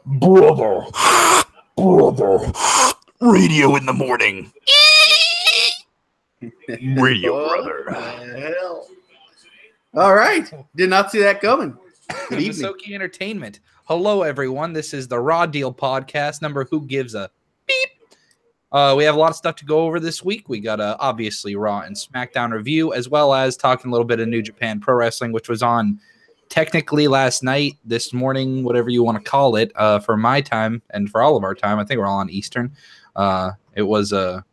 Brother, radio in the morning. Radio, brother. Hell. All right. Did not see that coming. Good evening. Visokii Entertainment. Hello, everyone. This is the Raw Deal podcast, number Who Gives a Beep. We have a lot of stuff to go over this week. We got obviously Raw and SmackDown review, as well as talking a little bit of New Japan Pro Wrestling, which was on technically last night, this morning, whatever you want to call it, for my time and for all of our time. I think we're all on Eastern. It was a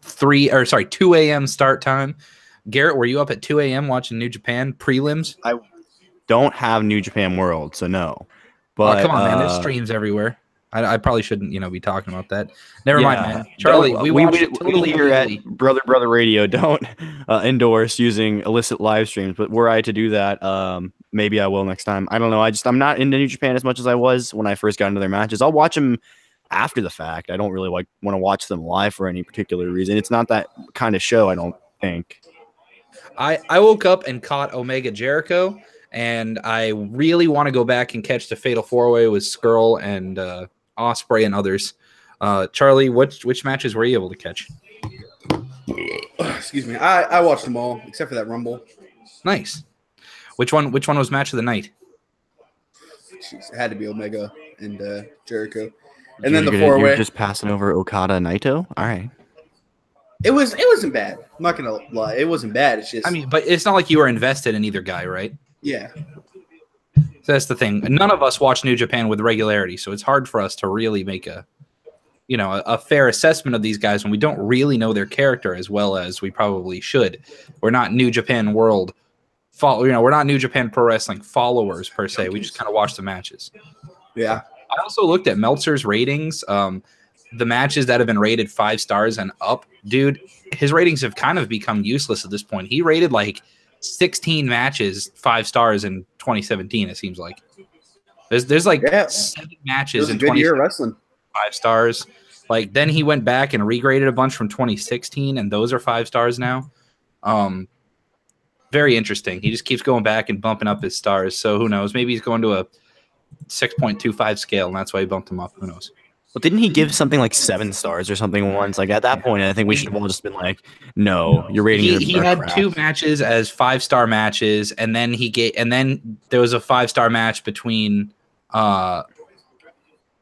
2 a.m. start time. Garrett, were you up at 2 a.m. watching New Japan prelims? I don't have New Japan World, so no. But come on, man. There's streams everywhere. I probably shouldn't, be talking about that. Never mind, man. Charlie, we watched it totally here at Brother Radio don't endorse using illicit live streams, but were I to do that, maybe I will next time. I don't know. I'm not into New Japan as much as I was when I first got into their matches. I'll watch them after the fact. I don't really want to watch them live for any particular reason. It's not that kind of show, I don't think. I woke up and caught Omega Jericho, and I really want to go back and catch the Fatal 4-Way with Skrull and Ospreay and others. Charlie, which matches were you able to catch? Excuse me. I watched them all except for that Rumble. Nice. Which one was match of the night? Jeez, it had to be Omega and Jericho, and then the 4-Way. You're just passing over Okada and Naito. All right. It wasn't bad. I'm not gonna lie. It wasn't bad. It's just. But it's not like you were invested in either guy, right? Yeah. So that's the thing. None of us watch New Japan with regularity, so it's hard for us to really make a fair assessment of these guys when we don't really know their character as well as we probably should. We're not New Japan World we're not New Japan Pro Wrestling followers per se. We just kind of watch the matches. Yeah. I also looked at Meltzer's ratings. The matches that have been rated 5 stars and up, dude, his ratings have kind of become useless at this point. He rated like 16 matches 5 stars in 2017. It seems like there's like 7 matches in 20 year wrestling 5 stars. Like then he went back and regraded a bunch from 2016, and those are 5 stars now. Very interesting. He just keeps going back and bumping up his stars. So who knows? Maybe he's going to a 6.25 scale, and that's why he bumped him up. Who knows? Well, didn't he give something like 7 stars or something once? Like at that point, I think we should have all just been like, "No, you're rating." He had crap. 2 matches as 5-star matches, and then then there was a 5-star match between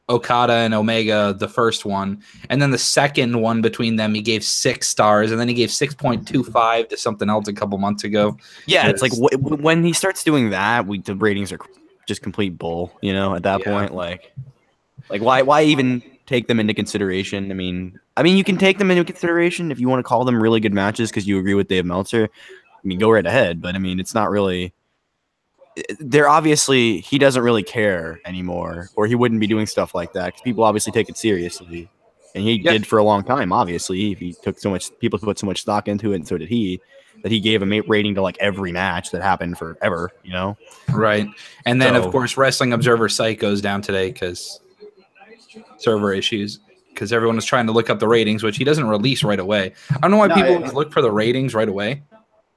Okada and Omega, the first one, and then the second one between them, he gave 6 stars, and then he gave 6.25 to something else a couple months ago. Yeah, it's like when he starts doing that, the ratings are just complete bull. At that point, like why even take them into consideration? I mean, you can take them into consideration if you want to call them really good matches because you agree with Dave Meltzer. Go right ahead, but it's not really. They're obviously he doesn't really care anymore, or he wouldn't be doing stuff like that because people obviously take it seriously, and he did for a long time. Obviously, he took so much, people put so much stock into it, and so did he. That he gave a rating to like every match that happened forever. Right, and then of course Wrestling Observer site goes down today because server issues. Because everyone was trying to look up the ratings, which he doesn't release right away. I don't know why people look for the ratings right away.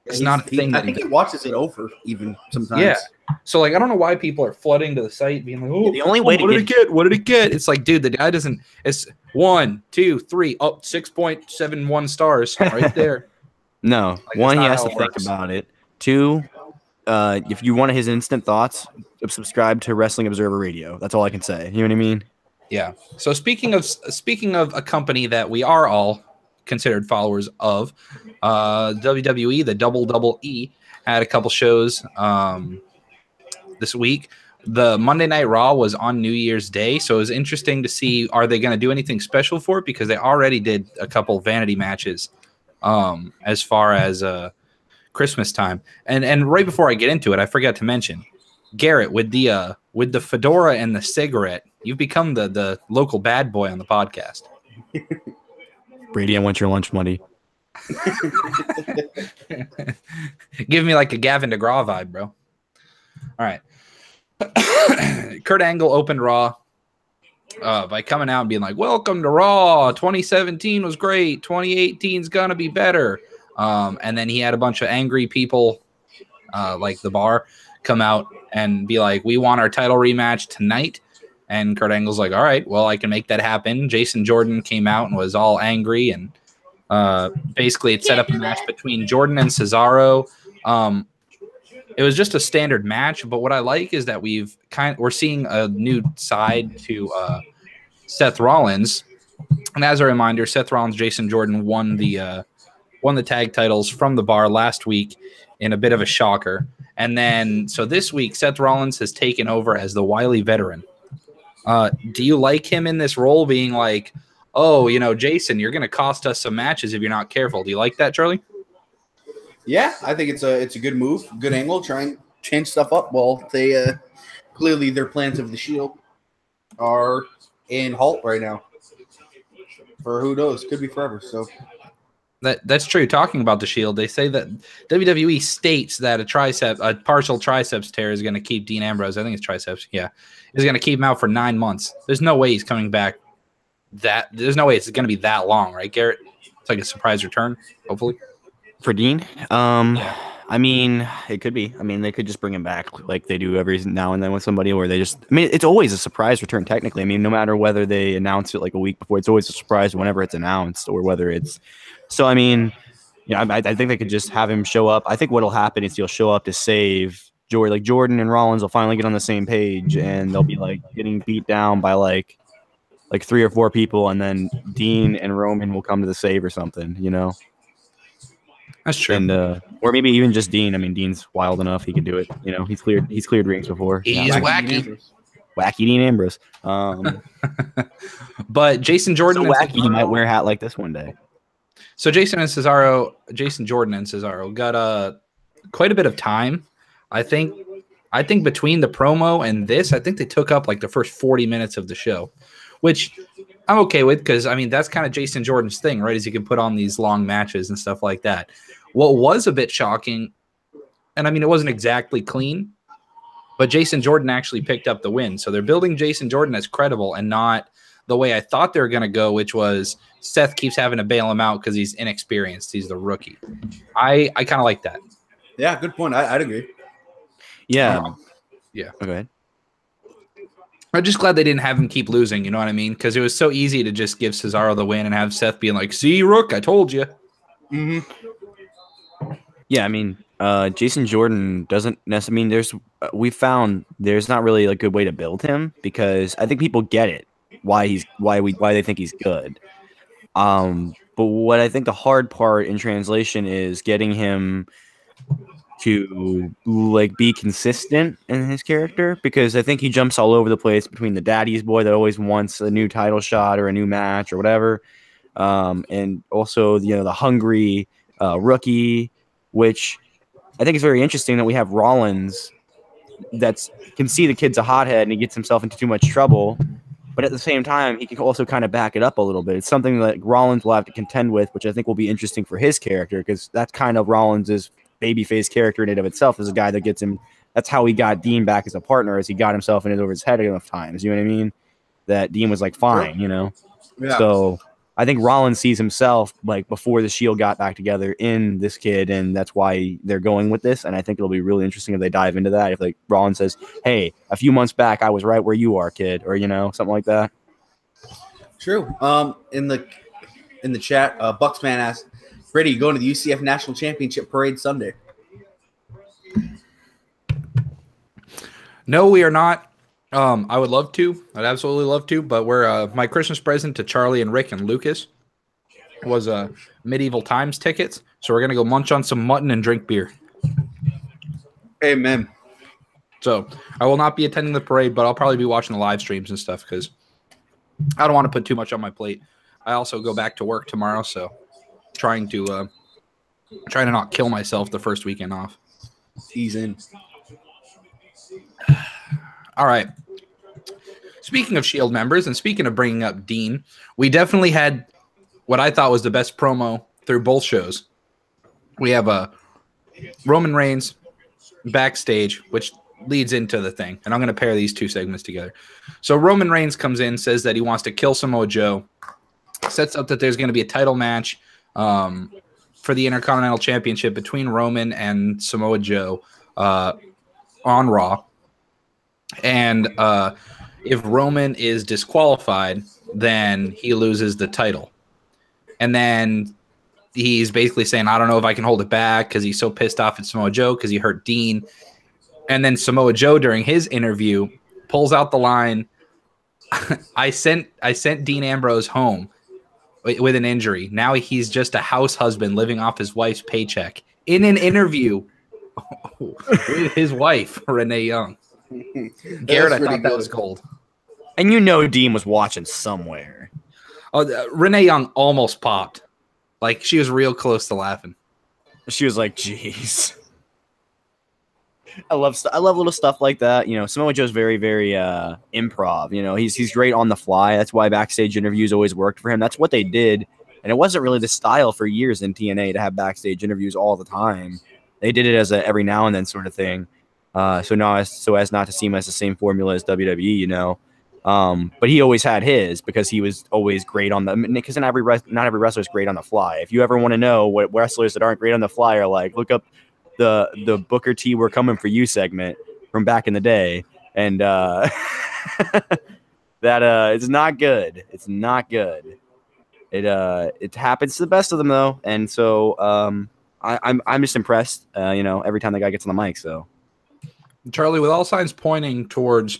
It's not a thing. I think he watches it over even sometimes. Yeah. So I don't know why people are flooding to the site being like, "Oh, the only way what did it get? What did it get?" It's like, dude, the guy doesn't. It's 1, 2, 3, 6.71 stars right there. No, one, he has to think about it. 2, if you want his instant thoughts, subscribe to Wrestling Observer Radio. That's all I can say. You know what I mean? Yeah. So speaking of a company that we are all considered followers of, WWE, the Double E, had a couple shows this week. The Monday Night Raw was on New Year's Day, so it was interesting to see, are they going to do anything special for it? Because they already did a couple vanity matches as far as Christmas time. And right before I get into it, I forgot to mention, Garrett, with the fedora and the cigarette, you've become the local bad boy on the podcast. Brady, I want your lunch money. Give me like a Gavin DeGraw vibe, bro. All right. Kurt Angle opened Raw by coming out and being like, "Welcome to Raw. 2017 was great. 2018 is going to be better." And then he had a bunch of angry people like the Bar come out and be like, "We want our title rematch tonight." And Kurt Angle's like, all right, well, I can make that happen. Jason Jordan came out and was all angry, and basically it set up a match between Jordan and Cesaro. It was just a standard match, but what I like is that we're seeing a new side to Seth Rollins. And as a reminder, Seth Rollins, Jason Jordan won the tag titles from the Bar last week in a bit of a shocker. And then so this week, Seth Rollins has taken over as the wily veteran. Do you like him in this role, being like, oh, Jason, you're going to cost us some matches if you're not careful? Do you like that, Charlie? Yeah, I think it's a good move, good angle. Try and change stuff up. Well, they clearly their plans of the Shield are in halt right now. For who knows, could be forever. So that's true. Talking about the Shield, they say that WWE states that a partial triceps tear is going to keep Dean Ambrose. I think it's triceps. Yeah, is going to keep him out for 9 months. There's no way he's coming back. There's no way it's going to be that long, right, Garrett? It's like a surprise return, hopefully. For Dean? Yeah. I mean, it could be. I mean, they could just bring him back like they do every now and then with somebody, where they just. I mean, it's always a surprise return technically. I mean, no matter whether they announce it like a week before, it's always a surprise whenever it's announced, or whether it's. So I mean, I think they could just have him show up. I think what'll happen is he'll show up to save Jordan. Like Jordan and Rollins will finally get on the same page, and they'll be like getting beat down by like 3 or 4 people, and then Dean and Roman will come to the save or something. That's true. And or maybe even just Dean. I mean, Dean's wild enough; he can do it. He's cleared rings before. He's wacky. Wacky Dean Ambrose. But Jason Jordan, so wacky, he might wear a hat like this one day. So Jason Jordan and Cesaro got quite a bit of time. I think between the promo and this, I think they took up like the first 40 minutes of the show, which I'm okay with, because I mean that's kind of Jason Jordan's thing, right? Is he can put on these long matches and stuff like that. What was a bit shocking, and I mean it wasn't exactly clean, but Jason Jordan actually picked up the win. So they're building Jason Jordan as credible and not the way I thought they were going to go, which was Seth keeps having to bail him out because he's inexperienced. He's the rookie. I kind of like that. Yeah, good point. I'd agree. Yeah. Yeah. Okay. I'm just glad they didn't have him keep losing, you know what I mean? Because it was so easy to just give Cesaro the win and have Seth being like, see, Rook, I told you. Mm-hmm. Yeah, I mean, Jason Jordan doesn't necessarily. I mean, we found there's not really a good way to build him, because I think people get it why they think he's good. But what I think the hard part in translation is getting him to like be consistent in his character, because I think he jumps all over the place between the daddy's boy that always wants a new title shot or a new match or whatever, and also the hungry rookie, which I think is very interesting that we have Rollins can see the kid's a hothead and he gets himself into too much trouble, but at the same time he can also kind of back it up a little bit. It's something that Rollins will have to contend with, which I think will be interesting for his character, because that's kind of Rollins's babyface character in and of itself, is a guy that gets him. That's how he got Dean back as a partner, as he got himself in it over his head enough times. You know what I mean? That Dean was like, fine, Yeah. So I think Rollins sees himself like before the Shield got back together in this kid, and that's why they're going with this. And I think it'll be really interesting if they dive into that. If like Rollins says, "Hey, a few months back, I was right where you are, kid," or something like that. True. In the chat, Bucksman asked, Brady, you going to the UCF National Championship Parade Sunday? No, we are not. I would love to. I'd absolutely love to. But we're my Christmas present to Charlie and Rick and Lucas was Medieval Times tickets. So we're gonna go munch on some mutton and drink beer. Amen. So I will not be attending the parade, but I'll probably be watching the live streams and stuff, because I don't want to put too much on my plate. I also go back to work tomorrow, so trying to not kill myself the first weekend off. Ease in. All right. Speaking of Shield members, and speaking of bringing up Dean, we definitely had what I thought was the best promo through both shows. We have Roman Reigns backstage, which leads into the thing, and I'm going to pair these two segments together. So Roman Reigns comes in, says that he wants to kill Samoa Joe, sets up that there's going to be a title match for the Intercontinental Championship between Roman and Samoa Joe on Raw. And if Roman is disqualified, then he loses the title. And then he's basically saying, I don't know if I can hold it back because he's so pissed off at Samoa Joe because he hurt Dean. And then Samoa Joe, during his interview, pulls out the line, I sent Dean Ambrose home with an injury. Now he's just a house husband living off his wife's paycheck in an interview with his wife, Renee Young. Garrett, I thought that was gold. And you know Dean was watching somewhere. Oh, Renee Young almost popped. Like, she was real close to laughing. She was like, "Jeez." I love little stuff like that. You know, Samoa Joe's very, very improv. You know, he's great on the fly. That's why backstage interviews always worked for him. That's what they did, and it wasn't really the style for years in TNA to have backstage interviews all the time. They did it as a every now and then sort of thing. So as not to seem as the same formula as WWE, you know. But he always had his because he was always great on the, because not every wrestler is great on the fly. If you ever want to know what wrestlers that aren't great on the fly are like, look up the Booker T "We're Coming for You" segment from back in the day, and that it's not good. It's not good. It happens to the best of them though, and so I'm just impressed. You know, every time the guy gets on the mic. So Charlie, with all signs pointing towards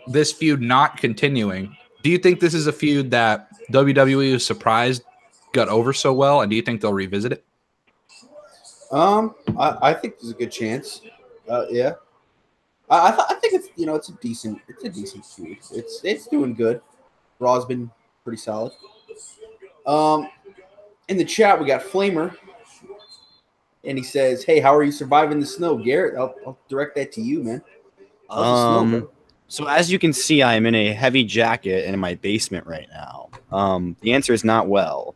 this feud not continuing, do you think this is a feud that WWE was surprised got over so well, and do you think they'll revisit it? I think there's a good chance. Yeah. I think it's, you know, it's a decent feud. It's doing good. Raw's been pretty solid. In the chat we got Flamer, and he says, "Hey, how are you surviving the snow, Garrett?" I'll direct that to you, man. How's the snow, bro? So as you can see, I am in a heavy jacket in my basement right now. The answer is not well.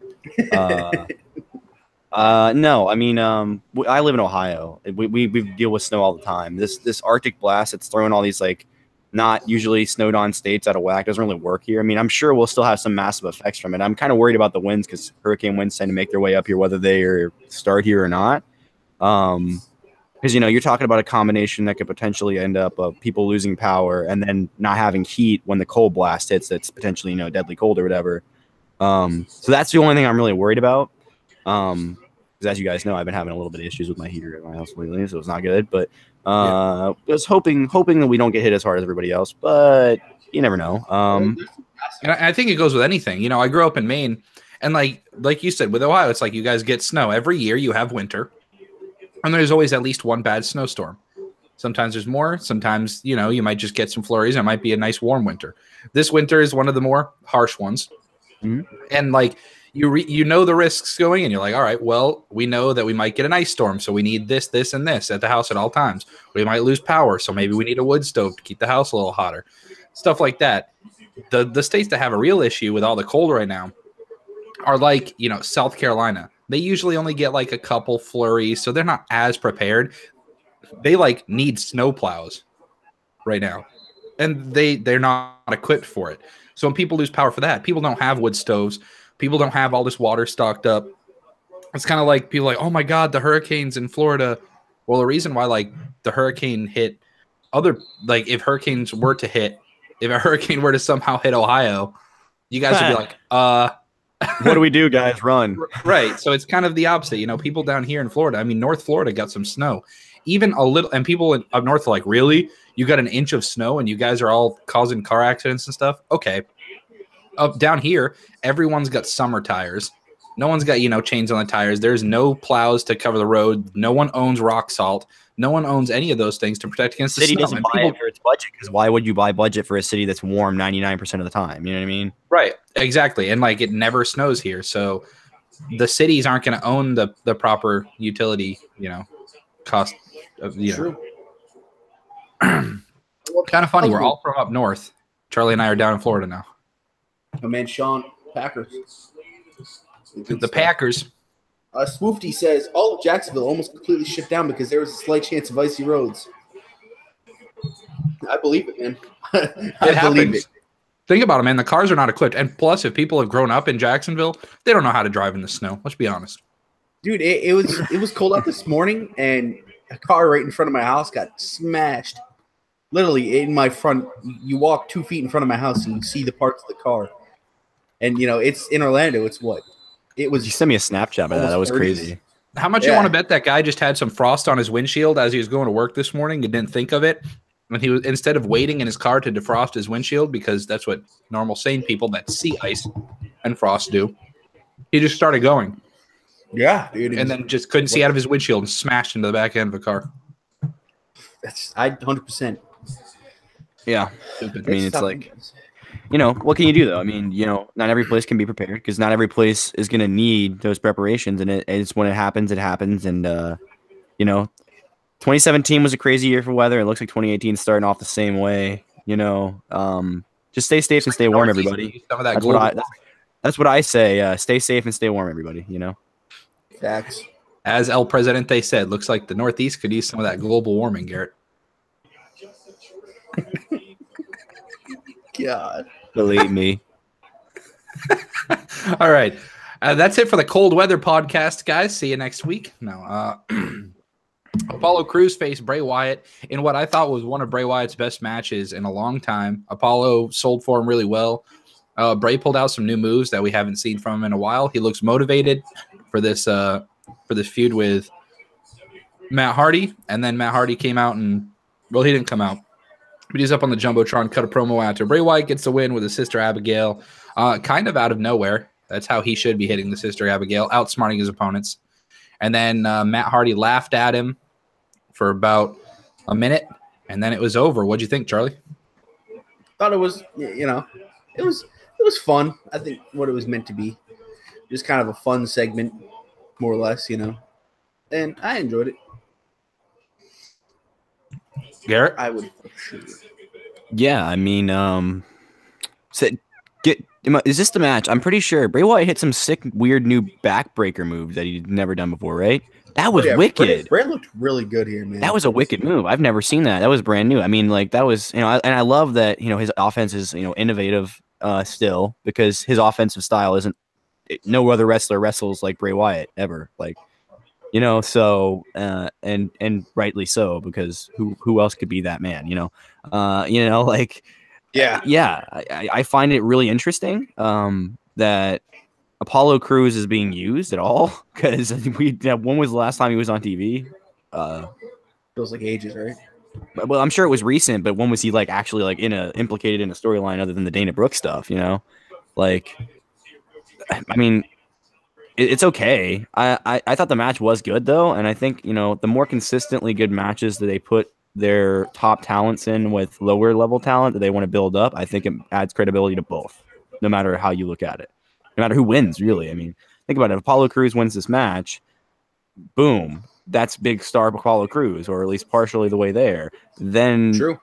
No, I mean, I live in Ohio. We deal with snow all the time. This Arctic blast, it's throwing all these like not usually snowed on states out of whack. Doesn't really work here. I mean, I'm sure we'll still have some massive effects from it. I'm kind of worried about the winds because hurricane winds tend to make their way up here, whether they start here or not. Because, you know, you're talking about a combination that could potentially end up of people losing power and then not having heat when the cold blast hits. That's potentially, you know, deadly cold or whatever. So that's the only thing I'm really worried about. Because as you guys know, I've been having a little bit of issues with my heater at my house lately, so it's not good. But I was hoping that we don't get hit as hard as everybody else, but you never know. And I think it goes with anything. You know, I grew up in Maine, and like you said, with Ohio, it's like you guys get snow. Every year you have winter, and there's always at least one bad snowstorm. Sometimes there's more. Sometimes, you know, you might just get some flurries. It might be a nice warm winter. This winter is one of the more harsh ones. Mm-hmm. And like you know the risks going, and you're like, all right, well, we know that we might get an ice storm, so we need this, this, and this at the house at all times. We might lose power, so maybe we need a wood stove to keep the house a little hotter. Stuff like that. The states that have a real issue with all the cold right now are like, you know, South Carolina. They usually only get like a couple flurries, so they're not as prepared. They like need snow plows right now, and they're not equipped for it. So when people lose power for that, people don't have wood stoves. People don't have all this water stocked up. It's kind of like people like, oh my God, the hurricanes in Florida. Well, the reason why like the hurricane hit other, like if a hurricane were to somehow hit Ohio, you guys would be like, what do we do, guys? Run. Right. So it's kind of the opposite. You know, people down here in Florida, I mean, North Florida got some snow, even a little, and people up north are like, really? You got an inch of snow and you guys are all causing car accidents and stuff? Okay. Up down here, everyone's got summer tires. No one's got, you know, chains on the tires. There's no plows to cover the road. No one owns rock salt. No one owns any of those things to protect against the snow. City doesn't buy it for its budget, because why would you buy budget for a city that's warm 99% of the time? You know what I mean? Right. Exactly. And like it never snows here. So the cities aren't going to own the proper utility, you know, cost of, you know. Kind of funny. We're all from up north. Charlie and I are down in Florida now. My man Sean, Packers. The Packers. Swoofty says all of Jacksonville almost completely shut down because there was a slight chance of icy roads. I believe it, man. It happens. Think about it, man. The cars are not equipped. And plus, if people have grown up in Jacksonville, they don't know how to drive in the snow. Let's be honest. Dude, it was cold out this morning, and a car right in front of my house got smashed. literally in my front. You walk 2 feet in front of my house and you see the parts of the car. And it's in Orlando. It's what it was. You sent me a Snapchat of that. That was 30s. crazy. How much you want to bet that guy just had some frost on his windshield as he was going to work this morning and didn't think of it? And he was, instead of waiting in his car to defrost his windshield, because that's what normal sane people that see ice and frost do, he just started going. Yeah, dude. And then just couldn't see out of his windshield and smashed into the back end of the car. I 100%. Yeah. I mean, it's like, what can you do, though? I mean, not every place can be prepared because not every place is going to need those preparations. And it's when it happens, it happens. And, 2017 was a crazy year for weather. It looks like 2018 is starting off the same way. Just stay safe and stay warm, everybody. Some of that that's what I say. Stay safe and stay warm, everybody. Facts. As El Presidente said, looks like the Northeast could use some of that global warming, Garrett. God. Believe me. All right. That's it for the cold weather podcast, guys. See you next week. No, Apollo Crews faced Bray Wyatt in what I thought was one of Bray Wyatt's best matches in a long time. Apollo sold for him really well. Bray pulled out some new moves that we haven't seen from him in a while. He looks motivated for this feud with Matt Hardy, and then Matt Hardy came out and, well, he didn't come out, but he's up on the Jumbotron, cut a promo after. Bray Wyatt gets the win with his sister Abigail, kind of out of nowhere. That's how he should be hitting the sister Abigail, outsmarting his opponents. And then Matt Hardy laughed at him for about a minute, and then it was over. What'd you think, Charlie? Thought it was, it was fun. I think what it was meant to be. Just kind of a fun segment, more or less, and I enjoyed it. Garrett? I would for sure. Yeah, I mean, is this the match? I'm pretty sure Bray Wyatt hit some sick, weird new backbreaker move that he'd never done before, right? That was wicked. Bray looked really good here, man. That was a wicked move. I've never seen that. That was brand new. I mean, that was, and I love that, his offense is, innovative still, because his offensive style isn't, no other wrestler wrestles like Bray Wyatt ever. So, and rightly so, because who else could be that man, Yeah, I find it really interesting that Apollo Crews is being used at all, because when was the last time he was on TV? Feels like ages, right? Well, I'm sure it was recent, but when was he actually implicated in a storyline other than the Dana Brooke stuff? I mean, it's okay. I thought the match was good though, and I think the more consistently good matches that they put their top talents in with lower level talent that they want to build up, I think it adds credibility to both, no matter how you look at it, no matter who wins, really. I mean, think about it. If Apollo Crews wins this match, boom, that's big star Apollo Crews, or at least partially the way there. Then True.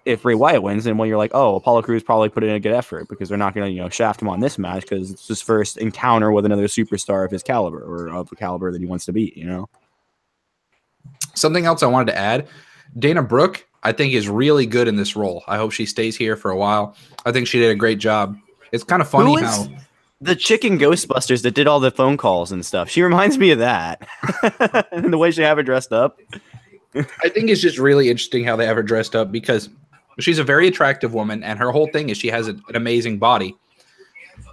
If Bray Wyatt wins, then you're like, oh, Apollo Crews probably put in a good effort, because they're not going to shaft him on this match because it's his first encounter with another superstar of his caliber, or of the caliber that he wants to be. Something else I wanted to add. Dana Brooke, I think, is really good in this role. I hope she stays here for a while. I think she did a great job. It's kind of funny how the chicken Ghostbusters that did all the phone calls and stuff. She reminds me of that. And the way she have her dressed up. I think it's just really interesting how they have her dressed up, because she's a very attractive woman, and her whole thing is she has an amazing body.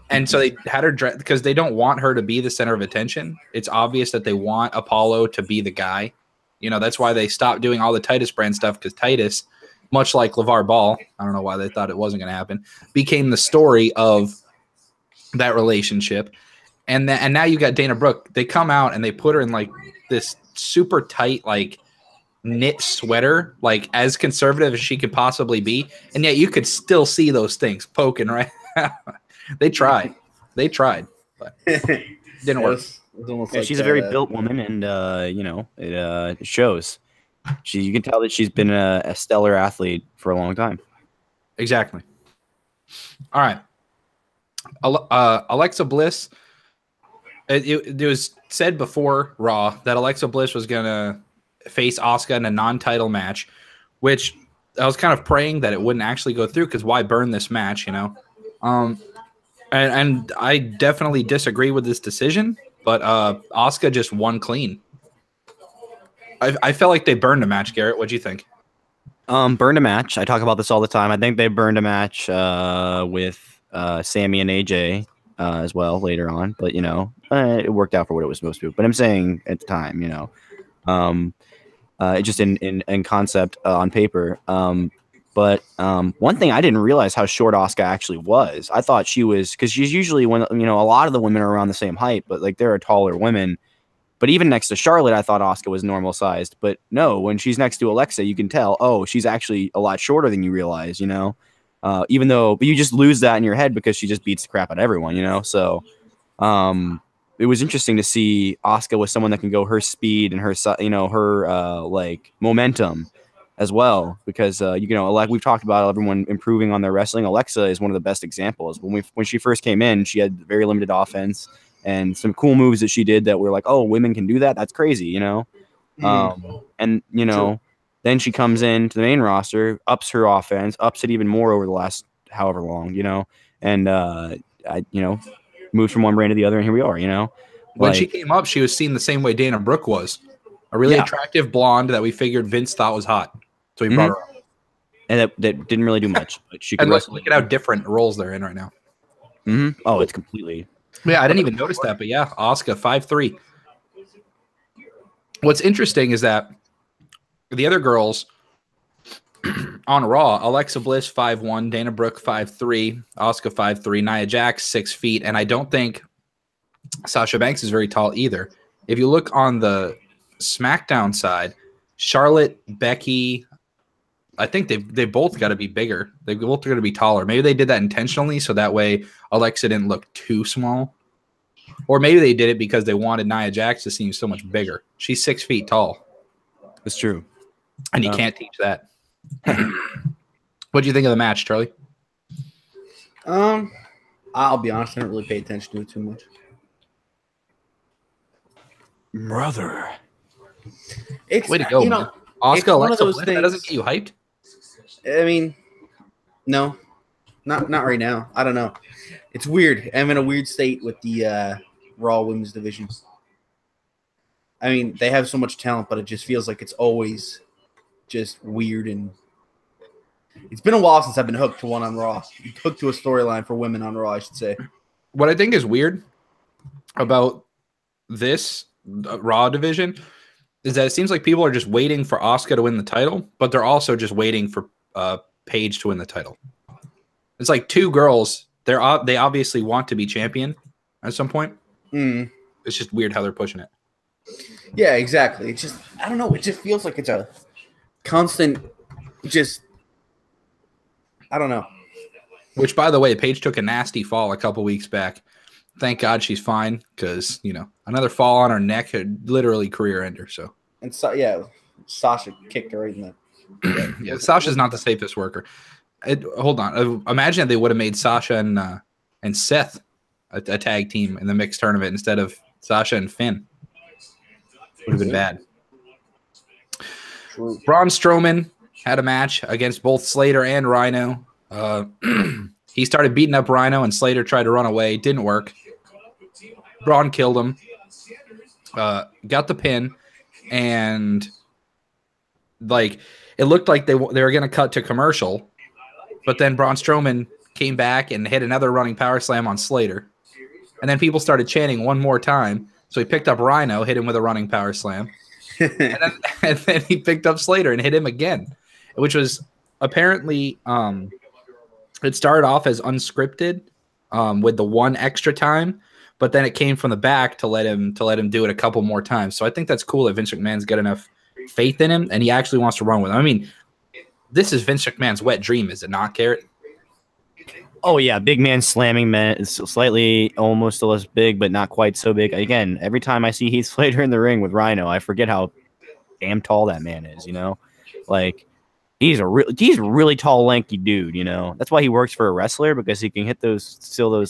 And so they had her dress because they don't want her to be the center of attention. It's obvious that they want Apollo to be the guy. That's why they stopped doing all the Titus brand stuff, because Titus, much like LeVar Ball, I don't know why they thought it wasn't going to happen, became the story of that relationship. And now you got Dana Brooke. They come out and they put her in this super tight, knit sweater, as conservative as she could possibly be. And yet you could still see those things poking right out. They tried, but it didn't work. She's a very built woman, and it shows. You can tell that she's been a stellar athlete for a long time. Exactly. All right. Alexa Bliss. It was said before Raw that Alexa Bliss was gonna face Asuka in a non-title match, which I was kind of praying that it wouldn't actually go through, because why burn this match, And I definitely disagree with this decision. But Asuka just won clean. I felt like they burned a match, Garrett. What'd you think? Burned a match. I talk about this all the time. I think they burned a match with Sammy and AJ as well later on, but it worked out for what it was supposed to. But I'm saying at the time, just in concept on paper. But one thing I didn't realize how short Asuka actually was. I thought she was, because she's usually a lot of the women are around the same height, but like there are taller women. But even next to Charlotte, I thought Asuka was normal sized. But no, when she's next to Alexa, you can tell, oh, she's actually a lot shorter than you realize, but you just lose that in your head because she just beats the crap out of everyone, So it was interesting to see Asuka with someone that can go her speed and her, her like momentum as well. Because, like we've talked about everyone improving on their wrestling. Alexa is one of the best examples. When she first came in, she had very limited offense. And some cool moves that she did that were like, oh, women can do that. That's crazy, And True. then she comes into the main roster, ups her offense, ups it even more over the last however long, and moves from one brand to the other, and here we are, When she came up, she was seen the same way Dana Brooke was, a really attractive blonde that we figured Vince thought was hot, so he brought her up. And that didn't really do much, but she could And wrestle. look at how different roles they're in right now. Oh, it's completely. Yeah, I didn't even notice that, but yeah, Asuka 5'3". What's interesting is that the other girls on Raw, Alexa Bliss 5'1", Dana Brooke 5'3", Asuka 5'3", Nia Jax 6 feet, and I don't think Sasha Banks is very tall either. If you look on the SmackDown side, Charlotte, Becky, I think they both got to be bigger. They both are going to be taller. Maybe they did that intentionally so that way Alexa didn't look too small. Or maybe they did it because they wanted Nia Jax to seem so much bigger. She's 6 feet tall. That's true. And you can't teach that. What do you think of the match, Charlie? I'll be honest, I didn't really pay attention to it too much. Brother. It's Way to go, man. Asuka, Alexa Bliss, that doesn't get you hyped? I mean, no, not right now. I don't know. It's weird. I'm in a weird state with the Raw Women's Division. I mean, they have so much talent, but it just feels like it's always just weird. And it's been a while since I've been hooked to one on Raw. Hooked to a storyline for women on Raw, I should say. What I think is weird about this Raw division is that it seems like people are just waiting for Asuka to win the title, but they're also just waiting for Paige to win the title. It's like two girls. They obviously want to be champion at some point. It's just weird how they're pushing it. Yeah, exactly. It's just, I don't know. It just feels like it's a constant, I don't know. Which, by the way, Paige took a nasty fall a couple weeks back. Thank God she's fine because, another fall on her neck could literally career ender. So, and so, yeah, Sasha kicked her right in the. Yeah, Sasha's not the safest worker. Hold on. Imagine if they would have made Sasha and Seth a tag team in the mixed tournament instead of Sasha and Finn. Would have been bad. True. Braun Strowman had a match against both Slater and Rhino. He started beating up Rhino, and Slater tried to run away. Didn't work. Braun killed him. Got the pin, and it looked like they were going to cut to commercial, but then Braun Strowman came back and hit another running power slam on Slater, and then people started chanting one more time. So he picked up Rhino, hit him with a running power slam, and then he picked up Slater and hit him again, which was apparently it started off as unscripted with the one extra time, but then it came from the back to let him do it a couple more times. So I think that's cool that Vince McMahon's got enough faith in him and he actually wants to run with him. I mean, this is Vince McMahon's wet dream, is it not, Garrett? Oh yeah, big man slamming man is slightly almost less big, but not quite so big. Again, every time I see Heath Slater in the ring with Rhino, I forget how damn tall that man is. Like he's a really tall, lanky dude. That's why he works for a wrestler, because he can hit those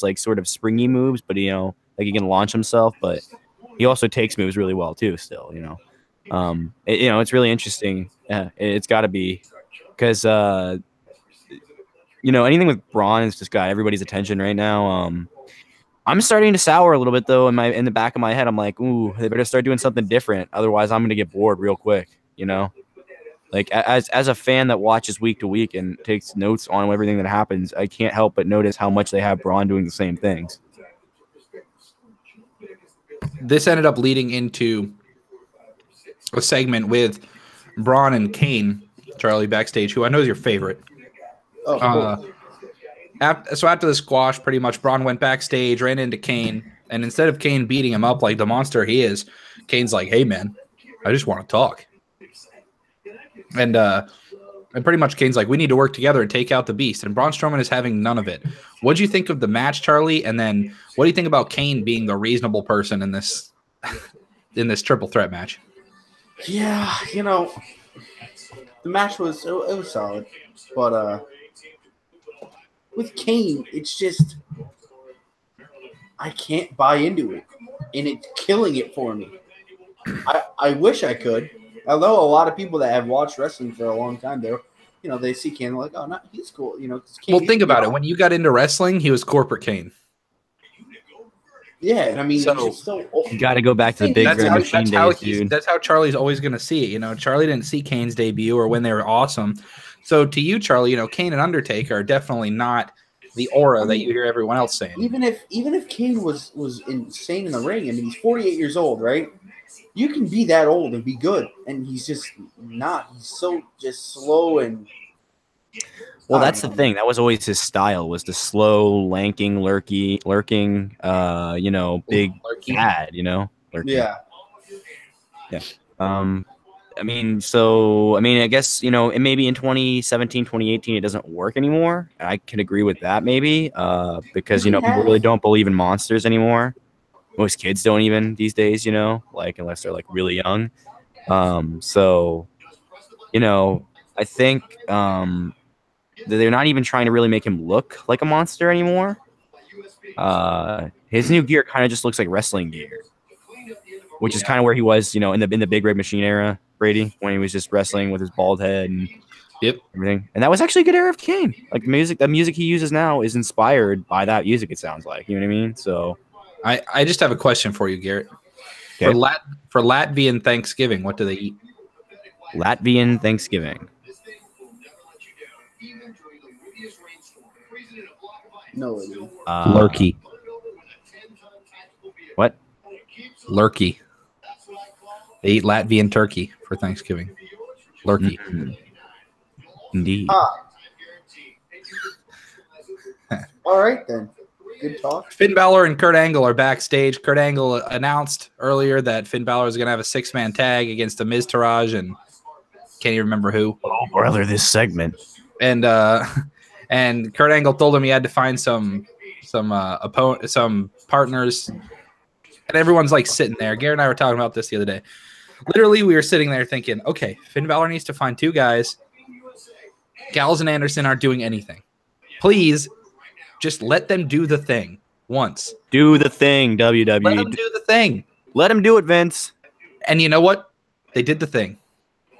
like sort of springy moves, but like he can launch himself, but he also takes moves really well too. Still, it's really interesting. It's got to be because. Anything with Braun has just got everybody's attention right now. I'm starting to sour a little bit though. In the back of my head, I'm like, ooh, they better start doing something different. Otherwise, I'm gonna get bored real quick. Like as a fan that watches week to week and takes notes on everything that happens, I can't help but notice how much they have Braun doing the same things. This ended up leading into a segment with Braun and Kane, Charlie, backstage, who I know is your favorite. Oh, cool. So after the squash, pretty much Braun went backstage, ran into Kane, and instead of Kane beating him up like the monster he is, Kane's like, "Hey man, I just want to talk." And pretty much Kane's like, "We need to work together and take out the beast." And Braun Strowman is having none of it. What do you think of the match, Charlie? And then what do you think about Kane being the reasonable person in this triple threat match? Yeah, the match was solid, but with Kane, it's just I can't buy into it, and it's killing it for me. I wish I could. Although a lot of people that have watched wrestling for a long time, they see Kane like, oh, no, he's cool. Kane, well, think about it. When you got into wrestling, he was corporate Kane. Yeah, and I mean, you got to go back to the big red machine days, dude. That's how Charlie's always going to see it. Charlie didn't see Kane's debut or when they were awesome. So to you, Charlie, Kane and Undertaker are definitely not the aura that you hear everyone else saying. Even if Kane was insane in the ring, I mean, he's 48 years old, right? You can be that old and be good, and he's just not. He's so just slow and. Well, that's the thing. That was always his style. Was the slow, lurking, big bad, lurking. Yeah. Yeah. I guess, maybe in 2017, 2018, it doesn't work anymore. I can agree with that maybe because, people really don't believe in monsters anymore. Most kids don't even these days, unless they're really young. I think they're not even trying to really make him look like a monster anymore. His new gear kind of just looks like wrestling gear, which is kind of where he was, in the Big Red Machine era, Brady, when he was just wrestling with his bald head and everything. And that was actually a good era of Kane. Like the music he uses now is inspired by that music. It sounds like, you know what I mean? So I just have a question for you, Garrett. Okay. For Latvian Thanksgiving, what do they eat? Latvian Thanksgiving. No. Lurkey. What? Lurkey. They eat Latvian turkey for Thanksgiving. Lurkey. Mm-hmm. Indeed. All right, then. Good talk. Finn Balor and Kurt Angle are backstage. Kurt Angle announced earlier that Finn Balor is going to have a 6-man tag against the Miz Taraj and can't even remember who. Oh, brother, this segment. And Kurt Angle told him he had to find some partners. And everyone's sitting there. Garrett and I were talking about this the other day. Literally, we were sitting there thinking, okay, Finn Balor needs to find 2 guys. Gallows and Anderson aren't doing anything. Please, just let them do the thing once. Do the thing, WWE. Let them do the thing. Let them do it, Vince. And you know what? They did the thing.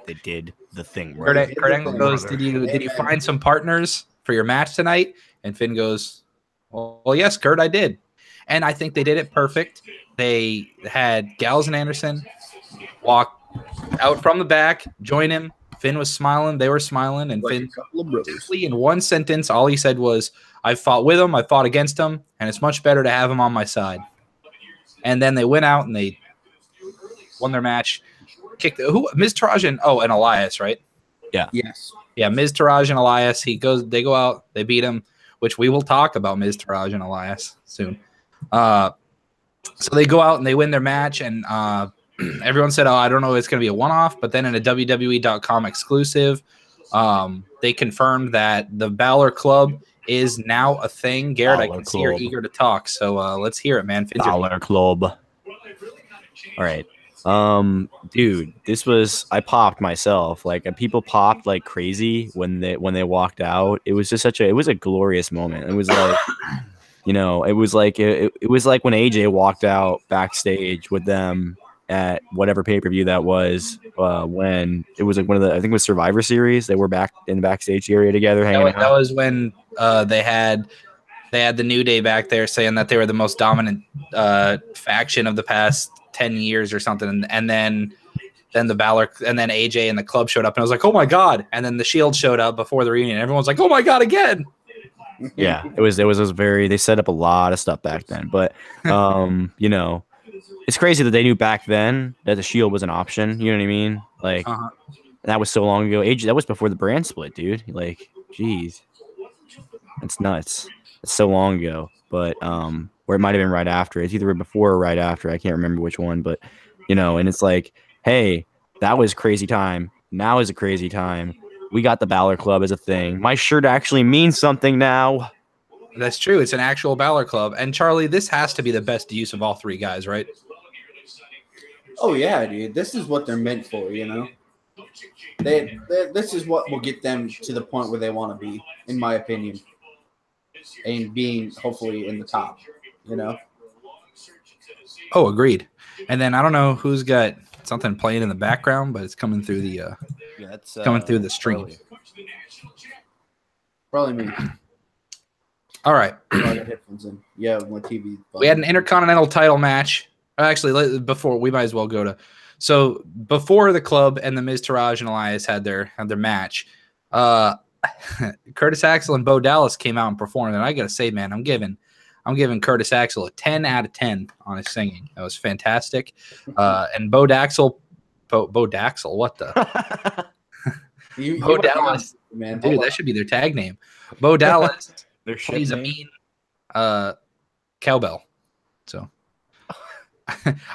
They did the thing. Right? Kurt Angle goes, did you find some partners for your match tonight? And Finn goes, well, yes, Kurt, I did. And I think they did it perfect. They had Gallows and Anderson walk out from the back, join him. Finn was smiling. They were smiling. And Finn, in one sentence, all he said was, I fought with him, I fought against him, and it's much better to have him on my side. And then they went out and they won their match. Miz Taraj and Elias, right? Yeah. Yes. Yeah, Miz Taraj and Elias. They go out, they beat him, which we will talk about Miz Taraj and Elias soon. So they go out and they win their match, and everyone said, I don't know if it's going to be a one-off, but then in a WWE.com exclusive, they confirmed that the Balor Club is now a thing. Garrett, Balor I can see you're eager to talk, so let's hear it, man. Balor Club. All right. Dude, I popped myself. People popped like crazy when they walked out. It was just it was a glorious moment. It was like, it was like when AJ walked out backstage with them at whatever pay-per-view that was, when it was one of I think it was Survivor Series. They were back in the backstage area together hanging out. That was when they had the New Day back there saying that they were the most dominant faction of the past 10 years or something, and then then the Balor, and then AJ and the club showed up, and I was like, oh my god! And then the Shield showed up before the reunion. And everyone's like, oh my god, again! Yeah, it was very. They set up a lot of stuff back then, but you know, it's crazy that they knew back then that the Shield was an option. You know what I mean? Like that was so long ago. AJ, that was before the brand split, dude. Like, jeez, it's nuts. It's so long ago, but or it might have been right after. It's either before or right after. I can't remember which one, but you know, and it's like, hey, that was crazy time. Now is a crazy time. We got the Balor Club as a thing. My shirt actually means something now. That's true. It's an actual Balor Club. And Charlie, this has to be the best use of all three guys, right? Oh yeah, dude. This is what they're meant for, you know. This is what will get them to the point where they want to be, in my opinion, and being hopefully in the top, you know. Oh, agreed. And then I don't know who's got something playing in the background, but it's coming through the coming through the stream. Probably me. All right. I got headphones in. Yeah, my TV. We had an Intercontinental title match. Actually, before we might as well go to. So before the club and the Miz, Taraj, and Elias had their match, Curtis Axel and Bo Dallas came out and performed, and I gotta say, man, I'm giving Curtis Axel a 10 out of 10 on his singing. That was fantastic. And Bo Daxel, what the? Bo Dallas, man, dude, that should be their tag name. Bo Dallas plays a mean cowbell. So